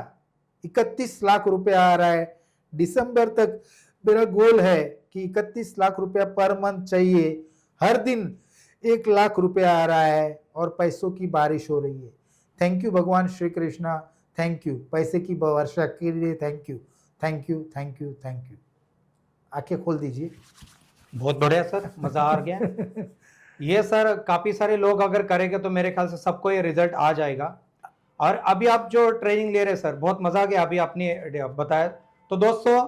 31 लाख रुपया आ रहा है। दिसंबर तक मेरा गोल है कि 31 लाख रुपया पर मंथ चाहिए। हर दिन 1 लाख रुपया आ रहा है और पैसों की बारिश हो रही है। थैंक यू भगवान श्री कृष्णा, थैंक यू पैसे की वर्षा के लिए। Thank you, thank you, thank you, thank you. आंखें खोल दीजिए। बहुत बढ़िया सर, मजा आ गया। ये सर काफी सारे लोग अगर करेंगे तो मेरे ख्याल से सबको ये रिजल्ट आ जाएगा। और अभी आप जो ट्रेनिंग ले रहे हैं सर, बहुत मजा आ गया अभी आपने बताया। तो दोस्तों,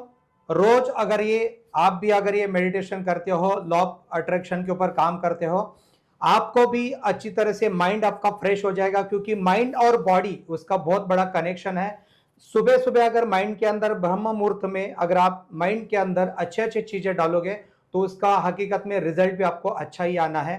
रोज अगर ये आप भी अगर ये मेडिटेशन करते हो, लॉ ऑफ अट्रैक्शन के ऊपर काम करते हो, आपको भी अच्छी तरह से माइंड आपका फ्रेश हो जाएगा, क्योंकि माइंड और बॉडी उसका बहुत बड़ा कनेक्शन है। सुबह सुबह अगर माइंड के अंदर ब्रह्म मुहूर्त में अगर आप माइंड के अंदर अच्छे अच्छे चीजें डालोगे तो उसका हकीकत में रिजल्ट भी आपको अच्छा ही आना है।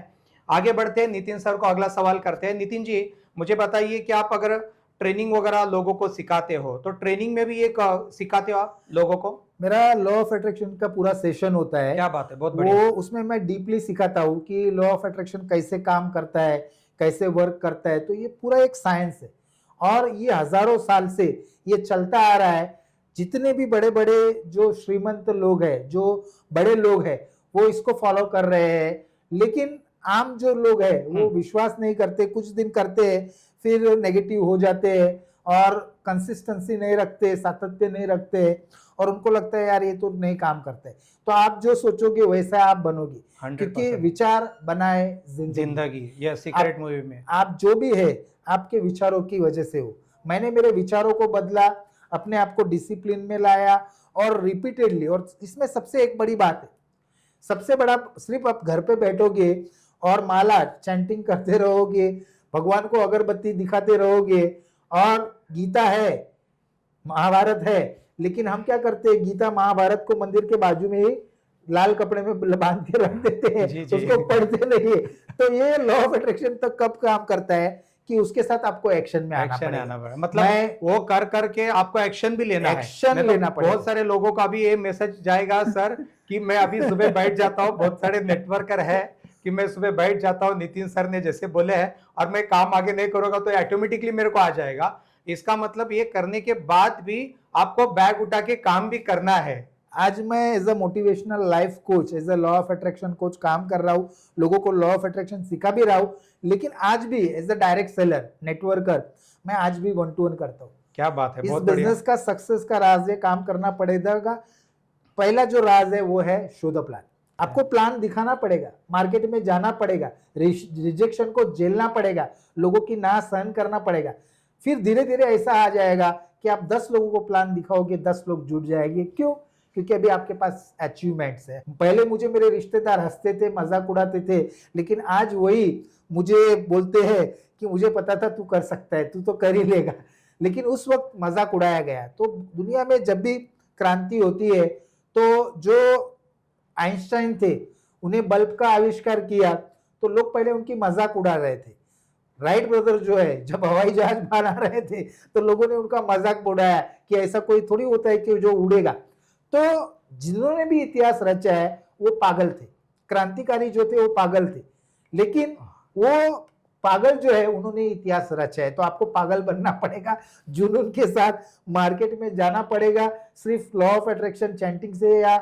आगे बढ़ते हैं, नितिन सर को अगला सवाल करते हैं। नितिन जी, मुझे बताइए कि आप अगर ट्रेनिंग वगैरह लोगों को सिखाते हो तो ट्रेनिंग में भी ये सिखाते हो आप लोगों को? मेरा लॉ ऑफ अट्रैक्शन का पूरा सेशन होता है। क्या बात है, बहुत बढ़िया। वो उसमें मैं डीपली सिखाता हूँ कि लॉ ऑफ अट्रैक्शन कैसे काम करता है, कैसे वर्क करता है। तो ये पूरा एक साइंस है और ये हजारों साल से ये चलता आ रहा है। जितने भी बड़े बड़े जो श्रीमंत लोग हैं, जो बड़े लोग हैं, वो इसको फॉलो कर रहे हैं। लेकिन आम जो लोग हैं वो विश्वास नहीं करते, कुछ दिन करते हैं फिर नेगेटिव हो जाते हैं और कंसिस्टेंसी नहीं रखते, सातत्य नहीं रखते और उनको लगता है यार ये तो नहीं काम करता है। तो आप जो सोचोगे वैसा आप बनोगे, क्योंकि विचार बनाए जिंदगी, ये सीक्रेट मूवी में आप जो भी है आपके विचारों की वजह से हो। मैंने मेरे विचारों को बदला, अपने आप को डिसिप्लिन में लाया और रिपीटेडली। और इसमें सबसे एक बड़ी बात है, सबसे बड़ा, सिर्फ आप घर पे बैठोगे और माला चैंटिंग करते रहोगे, भगवान को अगरबत्ती दिखाते रहोगे और गीता है, महाभारत है, लेकिन हम क्या करते हैं, गीता महाभारत को मंदिर के बाजू में ही लाल कपड़े में बांध के रख देते हैं, उसको पढ़ते नहीं। तो ये लॉ ऑफ अट्रैक्शन तक कब काम करता है कि उसके साथ आपको एक्शन में आना पड़ेगा। मतलब वो कर करके आपको एक्शन भी लेना है, एक्शन लेना पड़ेगा। बहुत सारे लोगों का भी ये मैसेज जाएगा सर कि मैं अभी सुबह बैठ जाता हूँ, बहुत सारे नेटवर्कर है कि मैं सुबह बैठ जाता हूँ, नितिन सर ने जैसे बोले हैं, और मैं काम आगे नहीं करूंगा तो ऑटोमेटिकली मेरे को आ जाएगा। इसका मतलब ये करने के बाद भी आपको बैग उठा के काम भी करना है। आज मैं as a motivational life coach, as a law of attraction coach काम कर रहा हूँ, लोगों को लॉ ऑफ अट्रैक्शन सिखा भी रहा हूँ, लेकिन आज भी as a direct seller, networker, मैं आज भी 1-to-1 करता हूँ। क्या बात है, इस बिजनेस का सक्सेस का राज है काम करना पड़ेगा। पहला जो राज है वो है शो द प्लान। आपको प्लान दिखाना पड़ेगा, मार्केट में जाना पड़ेगा, रिजेक्शन को झेलना पड़ेगा, लोगों की ना सहन करना पड़ेगा। फिर धीरे धीरे ऐसा आ जाएगा कि आप 10 लोगों को प्लान दिखाओगे, 10 लोग जुट जाएंगे। क्यों? क्योंकि अभी आपके पास अचीवमेंट्स है। पहले मुझे मेरे रिश्तेदार हंसते थे, मजाक उड़ाते थे, लेकिन आज वही मुझे बोलते हैं कि मुझे पता था तू कर सकता है, तू तो कर ही लेगा, लेकिन उस वक्त मजाक उड़ाया गया। तो दुनिया में जब भी क्रांति होती है तो जो आइंस्टाइन थे उन्हें बल्ब का आविष्कार किया तो लोग पहले उनकी मजाक उड़ा रहे थे। राइट ब्रदर जो है जब हवाई जहाज बना रहे थे तो लोगों ने उनका मजाक उड़ाया कि ऐसा कोई थोड़ी होता है कि जो उड़ेगा। तो जिन्होंने भी इतिहास रचा है वो पागल थे, क्रांतिकारी जो थे वो पागल थे, लेकिन वो पागल जो है उन्होंने इतिहास रचा है। तो आपको पागल बनना पड़ेगा, जुनून के साथ मार्केट में जाना पड़ेगा। सिर्फ लॉ ऑफ अट्रैक्शन चैंटिंग से या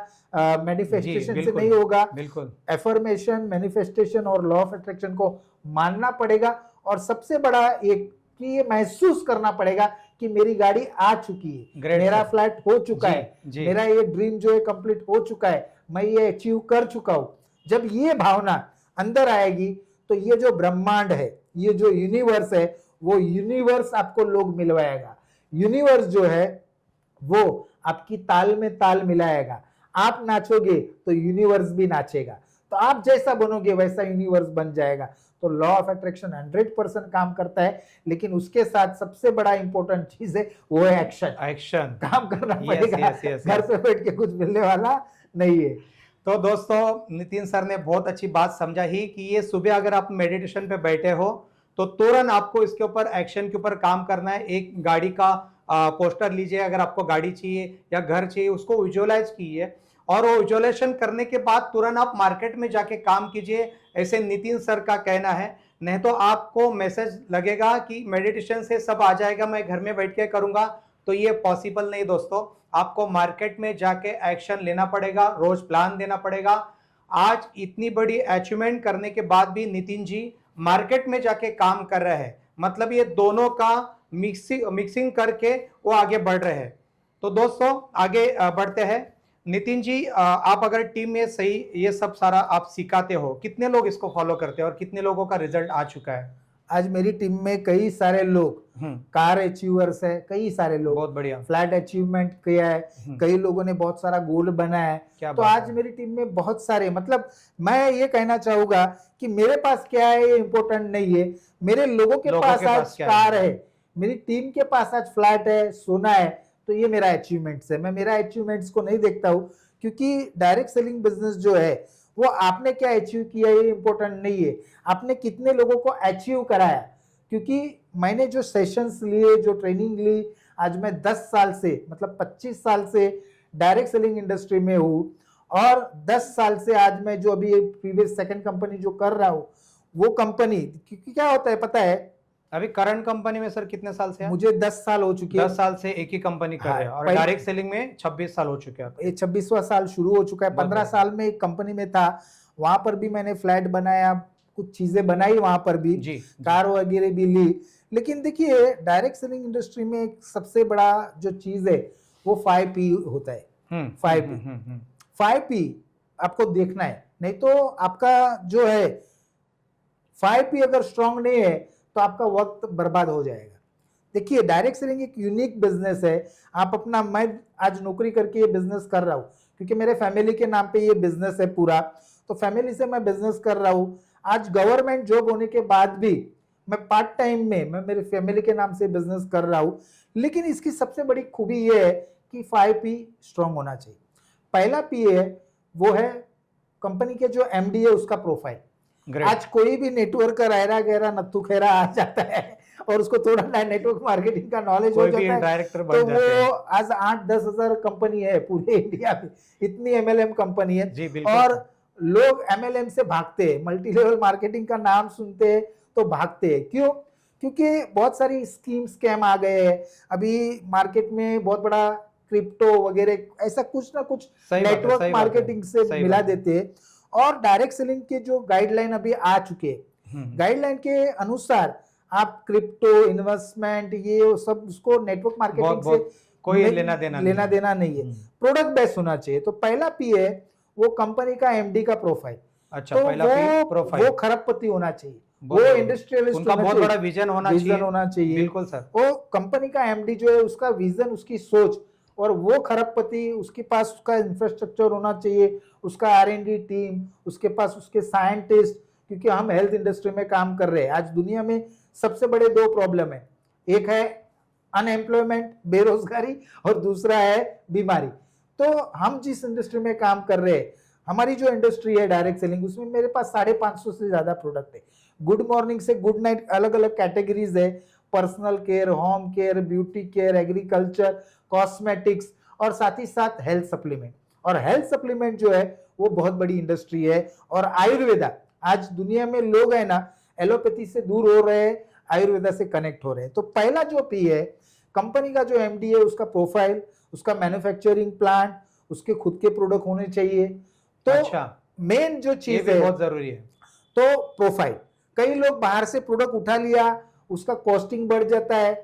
मैनिफेस्टेशन से नहीं होगा। बिल्कुल एफर्मेशन, मैनिफेस्टेशन और लॉ ऑफ अट्रैक्शन को मानना पड़ेगा। और सबसे बड़ा एक कि ये महसूस करना पड़ेगा कि मेरी गाड़ी आ चुकी है, Great, मेरा sir. फ्लैट हो चुका जी, है, जी। मेरा ये ड्रीम जो है कंप्लीट हो चुका है, मैं ये अचीव कर चुका हूं। जब ये भावना अंदर आएगी तो ये जो ब्रह्मांड है, ये जो यूनिवर्स है, वो यूनिवर्स आपको लोग मिलवाएगा। यूनिवर्स जो है वो आपकी ताल में ताल मिलाएगा। आप नाचोगे तो यूनिवर्स भी नाचेगा। तो आप जैसा बनोगे वैसा यूनिवर्स बन जाएगा। तो लॉ ऑफ अट्रैक्शन 100% काम करता है, लेकिन उसके साथ सबसे बड़ा इंपॉर्टेंट चीज है वो है एक्शन। एक्शन काम करना Yes, पड़ेगा। yes, yes, घर yes. पे बैठ के कुछ मिलने वाला नहीं है। तो दोस्तों नितिन सर ने बहुत अच्छी बात समझा ही कि ये सुबह अगर आप मेडिटेशन पे बैठे हो तो तुरंत आपको इसके ऊपर एक्शन के ऊपर काम करना है। एक गाड़ी का पोस्टर लीजिए, अगर आपको गाड़ी चाहिए या घर चाहिए उसको विजुअलाइज कीजिए और वो विजुअलाइजेशन करने के बाद तुरंत आप मार्केट में जाके काम कीजिए, ऐसे नितिन सर का कहना है। नहीं तो आपको मैसेज लगेगा कि मेडिटेशन से सब आ जाएगा, मैं घर में बैठ के करूंगा, तो ये पॉसिबल नहीं दोस्तों। आपको मार्केट में जाके एक्शन लेना पड़ेगा, रोज प्लान देना पड़ेगा। आज इतनी बड़ी अचीवमेंट करने के बाद भी नितिन जी मार्केट में जाके काम कर रहे हैं, मतलब ये दोनों का मिक्सिंग करके वो आगे बढ़ रहे हैं। तो दोस्तों आगे बढ़ते हैं। नितिन जी आप अगर टीम में सही ये सब सारा आप सिखाते हो, कितने लोग इसको फॉलो करते हैं और कितने लोगों का रिजल्ट आ चुका है? आज मेरी टीम में कई सारे लोग कार अचीवर्स है, कई सारे लोग बहुत बढ़िया फ्लैट अचीवमेंट किया है, कई लोगों ने बहुत सारा गोल बनाया है। क्या तो बात आज है। मेरी टीम में बहुत सारे, मतलब मैं ये कहना चाहूंगा कि मेरे पास क्या है ये इंपॉर्टेंट नहीं है, मेरे लोगों के पास आज क्या कार है, मेरी टीम के पास आज फ्लैट है, सोना है, तो ये मेरा अचीवमेंट्स है। मैं मेरा अचीवमेंट्स को नहीं देखता हूँ, क्योंकि डायरेक्ट सेलिंग बिजनेस जो है वो आपने क्या अचीव किया ये इंपॉर्टेंट नहीं है, आपने कितने लोगों को अचीव कराया। क्योंकि मैंने जो सेशंस लिए, जो ट्रेनिंग ली, आज मैं 10 साल से, मतलब 25 साल से डायरेक्ट सेलिंग इंडस्ट्री में हूँ और 10 साल से आज मैं जो अभी प्रीवियस सेकंड कंपनी जो कर रहा हूँ वो कंपनी, क्योंकि क्या होता है पता है, अभी करंट कंपनी में सर कितने साल से? मुझे 10 साल हो चुके हैं। 10 साल से एक ही कंपनी कर रहे हैं और डायरेक्ट सेलिंग में 26 साल हो चुके हैं। ये 26वां साल शुरू हो चुका है। 15 साल में एक कंपनी में था, वहां पर भी मैंने फ्लैट बनाया, कुछ चीजें बनाई वहां पर भी, कार वगैरह भी ली। लेकिन देखिए डायरेक्ट सेलिंग इंडस्ट्री में एक सबसे बड़ा जो चीज है वो 5P होता है। 5P आपको देखना है, नहीं तो आपका जो है 5P अगर स्ट्रांग नहीं है तो आपका वक्त बर्बाद हो जाएगा। देखिए डायरेक्ट सेलिंग एक यूनिक बिजनेस है। आप अपना, मैं आज नौकरी करके ये बिजनेस कर रहा हूँ क्योंकि मेरे फैमिली के नाम पे ये बिजनेस है पूरा, तो फैमिली से मैं बिजनेस कर रहा हूँ। आज गवर्नमेंट जॉब होने के बाद भी मैं पार्ट टाइम में मैं मेरे फैमिली के नाम से बिजनेस कर रहा हूँ। लेकिन इसकी सबसे बड़ी खूबी ये है कि 5P स्ट्रांग होना चाहिए। पहला P है वो है कंपनी के जो MD है उसका प्रोफाइल। आज कोई भी नेटवर्क रहरा गहरा नत्थु खेरा आ जाता है और उसको थोड़ा नेटवर्क मार्केटिंग का नॉलेज हो जाता है डायरेक्टर तो वो आज 8-10 हजार कंपनी है पूरे इंडिया में, इतनी MLM कंपनी है। और लोग MLM से भागते हैं, मल्टी लेवल मार्केटिंग का नाम सुनते हैं तो भागते हैं। क्यों? क्योंकि बहुत सारी स्कीम स्कैम आ गए हैं अभी मार्केट में, बहुत बड़ा क्रिप्टो वगैरह ऐसा कुछ ना कुछ नेटवर्क मार्केटिंग से मिला देते हैं। और डायरेक्ट सेलिंग के जो गाइडलाइन अभी आ चुके हैं, गाइडलाइन के अनुसार आप क्रिप्टो इन्वेस्टमेंट ये सब उसको नेटवर्क मार्केटिंग से कोई लेना देना नहीं है, प्रोडक्ट बेस्ड होना चाहिए। तो पहला P है वो कंपनी का MD का प्रोफाइल। अच्छा, तो पहला P प्रोफाइल, वो खरबपति होना चाहिए, वो इंडस्ट्रियलिस्ट, उनका बहुत बड़ा विजन होना चाहिए। बिल्कुल सर, वो कंपनी का MD जो है उसका विजन, उसकी सोच, और वो खरबपति, उसके पास उसका इंफ्रास्ट्रक्चर होना चाहिए, उसका R&D टीम, उसके पास उसके साइंटिस्ट, क्योंकि हम हेल्थ इंडस्ट्री में काम कर रहे हैं। आज दुनिया में सबसे बड़े 2 प्रॉब्लम है, एक है अनएम्प्लॉयमेंट, बेरोजगारी, और दूसरा है बीमारी। तो हम जिस इंडस्ट्री में काम कर रहे हैं, हमारी जो इंडस्ट्री है डायरेक्ट सेलिंग, उसमें मेरे पास 550 से ज्यादा प्रोडक्ट है। गुड मॉर्निंग से गुड नाइट अलग अलग कैटेगरीज है, personal care, home care, beauty care, agriculture, cosmetics और साथ ही साथ हेल्थ सप्लीमेंट। और हेल्थ सप्लीमेंट जो है वो बहुत बड़ी इंडस्ट्री है। और आयुर्वेदा, आज दुनिया में लोग है ना एलोपैथी से दूर हो रहे हैं, आयुर्वेदा से कनेक्ट हो रहे हैं। तो पहला जो पी है, कंपनी का जो एमडी है उसका प्रोफाइल, उसका मैन्युफैक्चरिंग प्लांट, उसके खुद के प्रोडक्ट होने चाहिए। तो अच्छा, मेन जो ये चीज भी है बहुत जरूरी है। तो प्रोफाइल। कई लोग बाहर से प्रोडक्ट उठा लिया, उसका कॉस्टिंग बढ़ जाता है,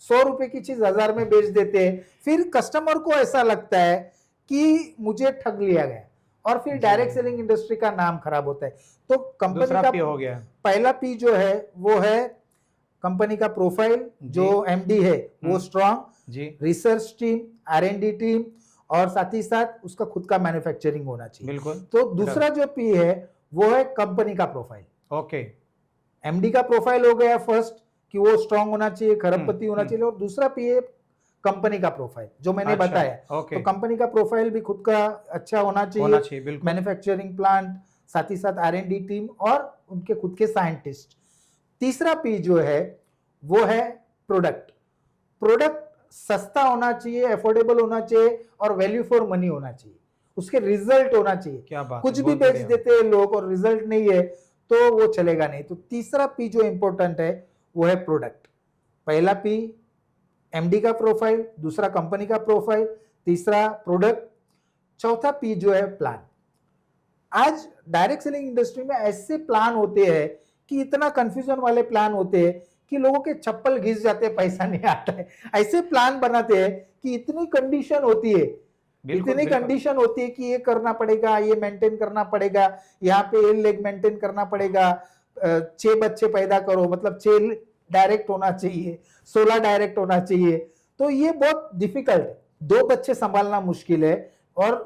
100 रुपए की चीज 1000 में बेच देते हैं, फिर कस्टमर को ऐसा लगता है कि मुझे ठग लिया गया, और फिर डायरेक्ट सेलिंग इंडस्ट्री का नाम खराब होता है। तो कंपनी दूसरा का पी हो गया। पहला पी जो है वो है कंपनी का प्रोफाइल, जो एमडी है वो स्ट्रांग, जी रिसर्च टीम, आर&डी टीम, और साथ ही साथ उसका खुद का मैन्युफैक्चरिंग होना चाहिए। बिल्कुल। तो दूसरा जो पी है वो है कंपनी का प्रोफाइल। ओके, एमडी का प्रोफाइल हो गया फर्स्ट, कि वो स्ट्रांग होना चाहिए, खरबपति होना चाहिए, और दूसरा पी है कंपनी का प्रोफाइल जो मैंने अच्छा, बताया। ओके। तो कंपनी का प्रोफाइल भी खुद का अच्छा होना चाहिए, बिल्कुल। मैन्युफैक्चरिंग प्लांट, साथ ही साथ आर&डी टीम और उनके खुद के साइंटिस्ट। तीसरा पी जो है वो है प्रोडक्ट। प्रोडक्ट सस्ता होना चाहिए, अफोर्डेबल होना चाहिए, और वैल्यू फॉर मनी होना चाहिए, उसके रिजल्ट होना चाहिए। क्या बात कुछ है, भी बहुत बेच बढ़िया। देते हैं लोग और रिजल्ट नहीं है तो वो चलेगा नहीं। तो तीसरा पी जो इंपॉर्टेंट है वो है प्रोडक्ट। पहला पी एमडी का प्रोफाइल, दूसरा कंपनी का प्रोफाइल, तीसरा प्रोडक्ट, चौथा पी जो है प्लान। आज डायरेक्ट सेलिंग इंडस्ट्री में ऐसे प्लान होते हैं कि इतना कंफ्यूजन वाले प्लान होते हैं कि लोगों के चप्पल घिस जाते हैं, पैसा नहीं आता है। ऐसे प्लान बनाते हैं कि इतनी कंडीशन होती है, बिल्कुल, इतनी बिल्कुल। कंडीशन होती है कि ये करना पड़ेगा, ये मेंटेन करना पड़ेगा, यहाँ पे ये लेग मेंटेन करना पड़ेगा, 6 बच्चे पैदा करो, मतलब 6 डायरेक्ट होना चाहिए, 16 डायरेक्ट होना चाहिए। तो ये बहुत डिफिकल्ट है, 2 बच्चे संभालना मुश्किल है। और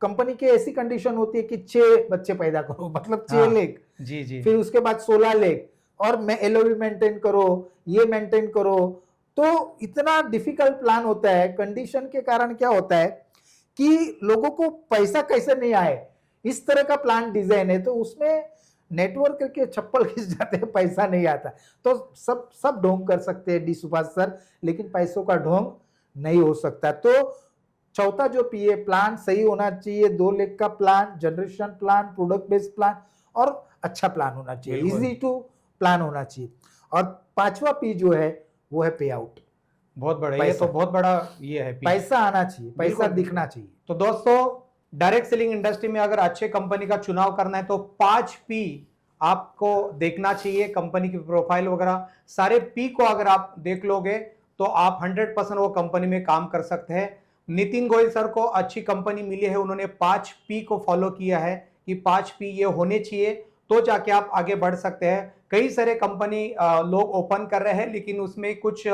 कंपनी की ऐसी कंडीशन होती है कि 6 बच्चे पैदा करो, मतलब 6 लेग, जी जी। फिर उसके बाद 16 लेग, और मैं एलओवी मेंटेन करो, ये मेंटेन करो। तो इतना डिफिकल्ट प्लान होता है। कंडीशन के कारण क्या होता है कि लोगों को पैसा कैसे नहीं आए, इस तरह का प्लान डिजाइन है। तो उसमें नेटवर्क के चप्पल खिंच जाते हैं, पैसा नहीं आता। तो सब ढोंग कर सकते हैं डी सुभाष सर, लेकिन पैसों का ढोंग नहीं हो सकता। तो चौथा जो पीए प्लान सही होना चाहिए, 2 लेग का plan, generation plan, product based plan, और अच्छा प्लान होना चाहिए, बिल्कुल। इजी टू प्लान होना चाहिए। और पांचवा पी जो है वो है पे आउट। बहुत बड़ा, ये तो बहुत बड़ा ये है पी। पैसा आना चाहिए, पैसा बिल्कुल, दिखना चाहिए। तो दोस्तों, डायरेक्ट सेलिंग इंडस्ट्री में अगर अच्छे कंपनी का चुनाव करना है तो 5 पी आपको देखना चाहिए। कंपनी की प्रोफाइल वगैरह सारे पी को अगर आप देख लोगे तो आप 100% वो कंपनी में काम कर सकते हैं। नितिन गोयल सर को अच्छी कंपनी मिली है, उन्होंने 5 पी को फॉलो किया है कि 5 पी ये होने चाहिए, तो जाके आप आगे बढ़ सकते हैं। कई सारे कंपनी लोग ओपन कर रहे हैं, लेकिन उसमें कुछ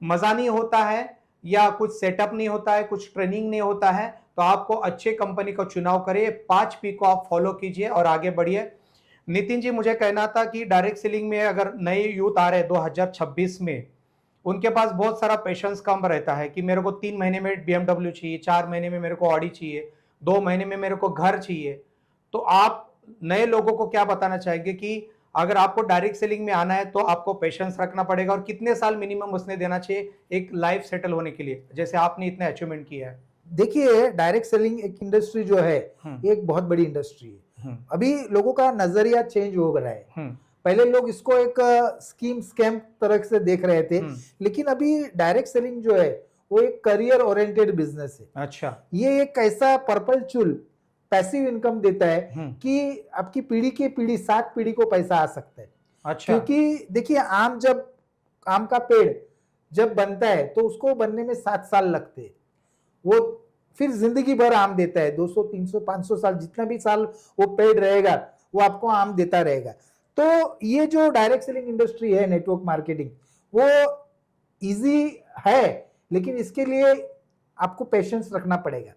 मजा नहीं होता है, या कुछ सेटअप नहीं होता है, कुछ ट्रेनिंग नहीं होता है। तो आपको अच्छे कंपनी का चुनाव करिए, 5 पी को आप फॉलो कीजिए और आगे बढ़िए। नितिन जी, मुझे कहना था कि डायरेक्ट सेलिंग में अगर नए यूथ आ रहे हैं 2026 में, उनके पास बहुत सारा पेशेंस कम रहता है कि मेरे को 3 महीने में BMW चाहिए, 4 महीने में मेरे को ऑडी चाहिए, 2 महीने में मेरे को घर चाहिए। तो आप नए लोगों को क्या बताना चाहेंगे कि अगर आपको डायरेक्ट सेलिंग में आना है तो आपको पेशेंस रखना पड़ेगा, और कितने साल मिनिमम उसने देना चाहिए एक लाइफ सेटल होने के लिए, जैसे आपने इतने अचीवमेंट किया है? देखिए, डायरेक्ट सेलिंग एक इंडस्ट्री जो है, एक बहुत बड़ी इंडस्ट्री है। अभी लोगों का नजरिया चेंज हो रहा है। पहले लोग इसको एक स्कीम स्कैम तरह से देख रहे थे, लेकिन अभी डायरेक्ट सेलिंग जो है वो एक करियर ओरिएंटेड बिजनेस है। अच्छा, ये एक ऐसा परपेचुअल पैसिव इनकम देता है कि आपकी पीढ़ी की पीढ़ी 7 पीढ़ी को पैसा आ सकता है। अच्छा। क्योंकि देखिए, आम का पेड़ जब बनता है तो उसको बनने में 7 साल लगते हैं, वो फिर जिंदगी भर आम देता है, 200 300 500 साल, जितना भी साल वो पेड़ रहेगा वो आपको आम देता रहेगा। तो ये जो डायरेक्ट सेलिंग इंडस्ट्री है, नेटवर्क मार्केटिंग, वो इजी है, लेकिन इसके लिए आपको पेशेंस रखना पड़ेगा,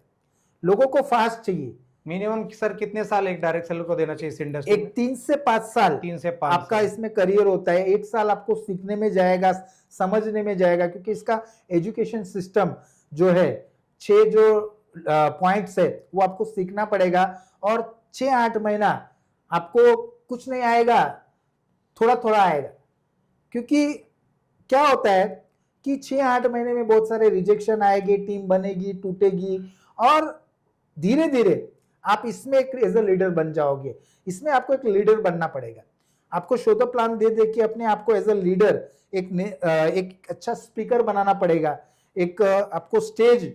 लोगों को फास्ट चाहिए। मिनिमम सर कितने साल एक डायरेक्ट सेलर को देना चाहिए इस इंडस्ट्री में? एक 3 से 5 साल 3 से 5 आपका इसमें करियर होता है। 1 साल आपको सीखने में जाएगा, समझने में जाएगा, क्योंकि इसका एजुकेशन सिस्टम जो है, 6 जो पॉइंट्स है वो आपको सीखना पड़ेगा। और 6-8 महीना आपको कुछ नहीं आएगा, थोड़ा थोड़ा आएगा। क्योंकि क्या होता है कि 6-8 महीने में बहुत सारे रिजेक्शन आएंगे, टीम बनेगी, टूटेगी, और धीरे धीरे आप इसमें एक एज अ लीडर बन जाओगे। इसमें आपको एक लीडर बनना पड़ेगा। आपको शो द प्लान दे दे के अपने आप को एज अ लीडर एक अच्छा स्पीकर बनाना पड़ेगा। एक आपको स्टेज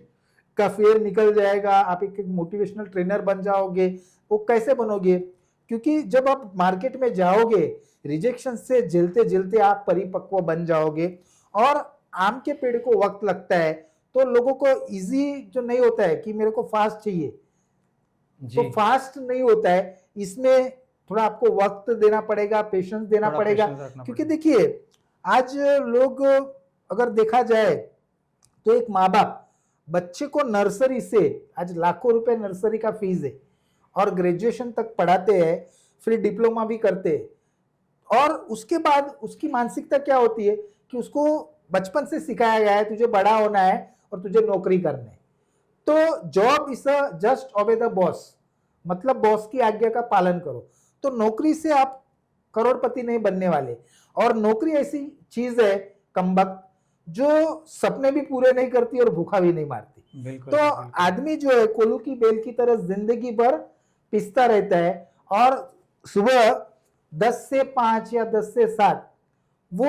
का फेयर निकल जाएगा, आप एक मोटिवेशनल ट्रेनर बन जाओगे। वो कैसे बनोगे? क्योंकि जब आप मार्केट में जाओगे, रिजेक्शन से झेलते झेलते आप परिपक्व बन जाओगे। और आम के पेड़ को वक्त लगता है, तो लोगों को इजी जो नहीं होता है कि मेरे को फास्ट चाहिए, तो फास्ट नहीं होता है। इसमें थोड़ा आपको वक्त देना पड़ेगा, पेशेंस देना पड़ेगा। क्योंकि देखिए आज लोग अगर देखा जाए तो एक माँ बाप बच्चे को नर्सरी से, आज लाखों रुपए नर्सरी का फीस है, और ग्रेजुएशन तक पढ़ाते हैं, फिर डिप्लोमा भी करते हैं। और उसके बाद उसकी मानसिकता क्या होती है कि उसको बचपन से सिखाया गया है तुझे बड़ा होना है और तुझे नौकरी करना है। तो job is a just obey the boss, मतलब बॉस की आज्ञा का पालन करो। तो नौकरी से आप करोड़पति नहीं बनने वाले। और नौकरी ऐसी चीज है कमबख्त जो सपने भी पूरे नहीं करती और भूखा भी नहीं मारती। बिल्कुल, तो बिल्कुल। आदमी जो है कोल्हू की बेल की तरह जिंदगी भर पिसता रहता है, और सुबह 10 से 5 या 10 से 7 वो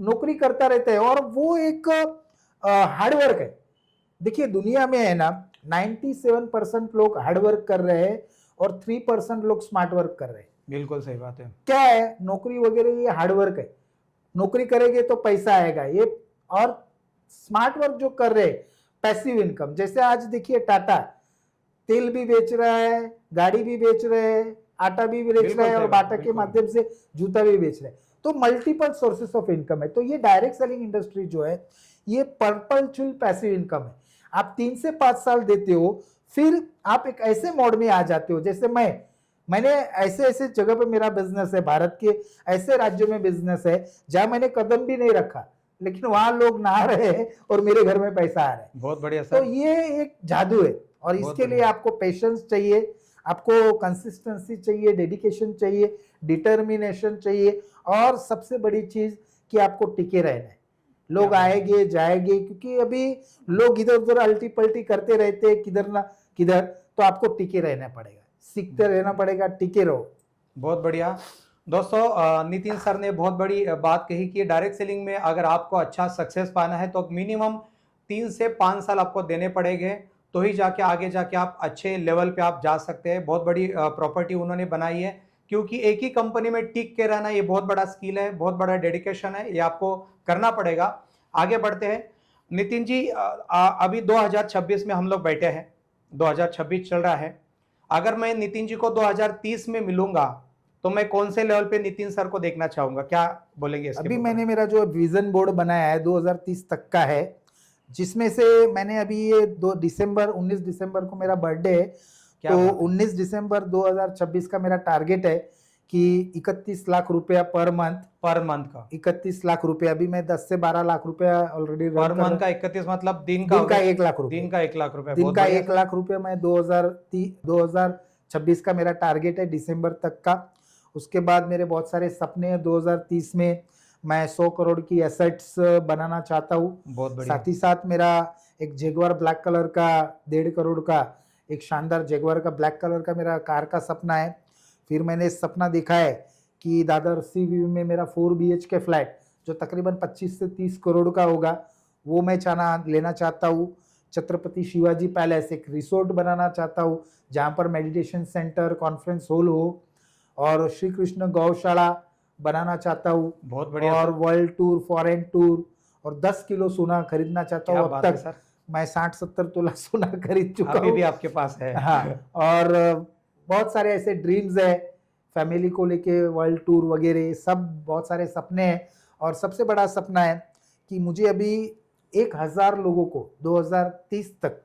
नौकरी करता रहता है। और वो एक हार्डवर्क है। देखिए दुनिया में है ना 97% लोग हार्डवर्क कर रहे हैं और 3% लोग स्मार्ट वर्क कर रहे हैं। बिल्कुल सही बात है। क्या है नौकरी वगैरह, ये हार्डवर्क है। नौकरी करेंगे तो पैसा आएगा ये। और स्मार्ट वर्क जो कर रहे हैं, पैसिव इनकम, जैसे आज देखिए टाटा तेल भी बेच रहा है, गाड़ी भी बेच रहे हैं, आटा भी बेच रहा है, और बाटा के माध्यम से जूता भी बेच रहे हैं। तो मल्टीपल सोर्सेस ऑफ इनकम है। तो ये डायरेक्ट सेलिंग इंडस्ट्री जो है ये परपेचुअल पैसिव इनकम है। आप 3 से 5 साल देते हो, फिर आप एक ऐसे मोड में आ जाते हो। जैसे मैंने ऐसे ऐसे जगह पे मेरा बिजनेस है, भारत के ऐसे राज्यों में बिजनेस है जहां मैंने कदम भी नहीं रखा, लेकिन वहां लोग नहा रहे हैं और मेरे घर में पैसा आ रहा है। बहुत बढ़िया सर। तो ये एक जादू है। और इसके लिए आपको पेशेंस चाहिए, आपको कंसिस्टेंसी चाहिए, डेडिकेशन चाहिए, डिटर्मिनेशन चाहिए, और सबसे बड़ी चीज कि आपको टिके रहना है। लोग आएंगे जाएंगे, क्योंकि अभी लोग इधर उधर अल्टी पल्टी करते रहते हैं, किधर ना किधर। तो आपको टिके रहना पड़ेगा, सीखते रहना पड़ेगा, टिके रहो। बहुत बढ़िया दोस्तों, नितिन सर ने बहुत बड़ी बात कही कि डायरेक्ट सेलिंग में अगर आपको अच्छा सक्सेस पाना है तो मिनिमम 3 से 5 साल आपको देने पड़ेंगे, तो ही जाके आगे जाके आप अच्छे लेवल पे आप जा सकते हैं। बहुत बड़ी प्रॉपर्टी उन्होंने बनाई है, क्योंकि एक ही कंपनी में टिक के रहना ये बहुत बड़ा स्किल है, बहुत बड़ा डेडिकेशन है, ये आपको करना पड़ेगा। आगे बढ़ते हैं नितिन जी। अभी 2026 में हम लोग बैठे हैं, 2026 चल रहा है। अगर मैं नितिन जी को 2030 में मिलूंगा तो मैं कौन से लेवल पे नितिन सर को देखना चाहूंगा, क्या बोलेंगे इसके? अभी मैंने मेरा जो विजन बोर्ड बनाया है 2030 तक का है, जिसमें से मैंने अभी ये 19 दिसंबर को मेरा बर्थडे है, तो 19 दिसंबर 2026 का मेरा टारगेट है कि 31 लाख रुपया पर मंथ का 31 लाख रुपया। अभी मैं 10 से 12 लाख रुपया ऑलरेडी पर मंथ का 31 मतलब दिन का 1 लाख रुपया, दिन का 1 लाख रुपया, दिन का 1 लाख रुपया मैं 2026 का मेरा टारगेट है दिसंबर तक का। उसके बाद मेरे बहुत सारे सपने हैं। 2030 में मैं 100 करोड़ की एसेट्स बनाना चाहता हूँ। बहुत बढ़िया। साथ ही साथ मेरा एक जेगुआर ब्लैक कलर का 1.5 करोड़ का एक शानदार जेगुआर का ब्लैक कलर का मेरा कार का सपना है। फिर मैंने सपना देखा है कि दादर सी व्यू में मेरा 4 BHK फ्लैट जो तकरीबन 25 से 30 करोड़ का होगा, वो मैं लेना चाहता हूँ। छत्रपति शिवाजी पैलेस एक रिसोर्ट बनाना चाहता हूँ जहाँ पर मेडिटेशन सेंटर, कॉन्फ्रेंस हॉल हो, और श्री कृष्ण गौशाला बनाना चाहता हूँ। बहुत बढ़िया। और वर्ल्ड टूर, फॉरेन टूर, और 10 किलो सोना खरीदना चाहता हूँ। अब तक मैं 60-70 तोला सोना खरीद चुका हूँ। अभी भी आपके पास है? हाँ, और बहुत सारे ऐसे ड्रीम्स है, फैमिली को लेके वर्ल्ड टूर वगैरह सब बहुत सारे सपने हैं। और सबसे बड़ा सपना है कि मुझे अभी 1000 लोगों को 2030 तक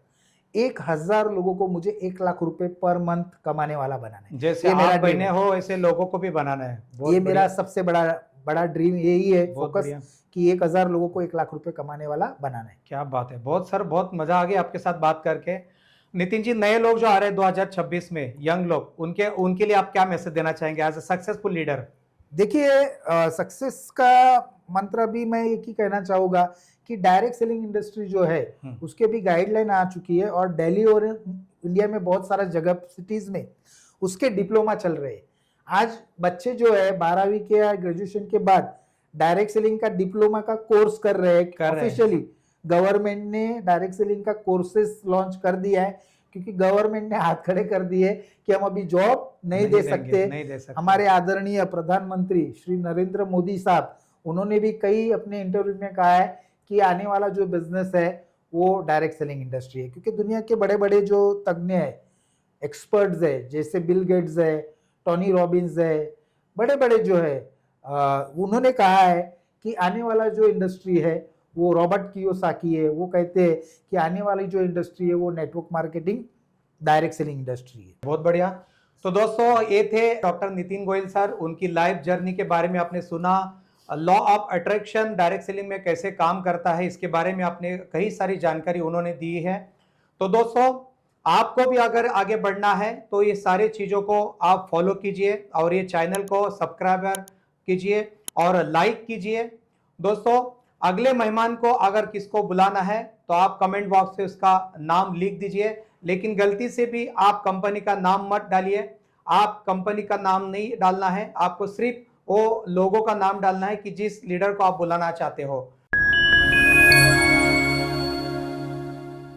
1000 लोगों को मुझे 1 लाख रुपए पर मंथ कमाने वाला बनाना है। जैसे आप बने हो ऐसे लोगों को भी बनाना है। ये मेरा सबसे बड़ा ड्रीम यही है, फोकस कि 1000 लोगों को 1 लाख रुपए कमाने वाला बनाना है। क्या बात है, बहुत सर, बहुत मजा आ गया आपके साथ बात करके। नितिन जी, नए लोग जो आ रहे हैं 2026 में, यंग लोग, उनके उनके लिए आप क्या मैसेज देना चाहेंगे एज अ सक्सेसफुल लीडर? देखिए, सक्सेस का मंत्र भी मैं एक ही कहना चाहूँगा कि डायरेक्ट सेलिंग इंडस्ट्री जो है उसके भी गाइडलाइन आ चुकी है, और दिल्ली और इंडिया में बहुत सारा जगह सिटीज़ में उसके डिप्लोमा चल रहे हैं। आज बच्चे जो है 12वीं के या ग्रेजुएशन के बाद डायरेक्ट सेलिंग का डिप्लोमा का कोर्स कर रहे हैं। ऑफिशियली गवर्नमेंट ने डायरेक्ट सेलिंग का कोर्सेज लॉन्च कर दिया है, क्योंकि गवर्नमेंट ने हाथ खड़े कर दिए कि हम अभी जॉब नहीं दे सकते। हमारे आदरणीय प्रधानमंत्री श्री नरेंद्र मोदी साहब, उन्होंने भी कई अपने इंटरव्यू में कहा है कि आने वाला जो बिजनेस है वो डायरेक्ट सेलिंग इंडस्ट्री है, क्योंकि दुनिया के बड़े बड़े जो तज्ञ है, एक्सपर्ट्स है, जैसे बिल गेट्स है, टोनी रॉबिन्स है, बड़े बड़े जो है, उन्होंने कहा है कि आने वाला जो इंडस्ट्री है वो रॉबर्ट कियोसाकी है, वो कहते हैं कि आने वाली जो इंडस्ट्री है वो network marketing direct selling industry है। बहुत बढ़िया। तो दोस्तों, ये थे डॉक्टर नितिन गोयल सर। उनकी लाइफ जर्नी के बारे में आपने सुना, law of attraction direct selling में कैसे काम करता है, इसके बारे में आपने कई सारी जानकारी उन्होंने दी है। तो दोस्तों, आपको भी अगर आगे बढ़ना है तो ये सारी चीज़ों को आप फॉलो कीजिए और ये चैनल को सब्सक्राइबर कीजिए और लाइक कीजिए। दोस्तों, अगले मेहमान को अगर किसको बुलाना है तो आप कमेंट बॉक्स से उसका नाम लिख दीजिए, लेकिन गलती से भी आप कंपनी का नाम मत डालिए। आप कंपनी का नाम नहीं डालना है, आपको सिर्फ वो लोगों का नाम डालना है कि जिस लीडर को आप बुलाना चाहते हो।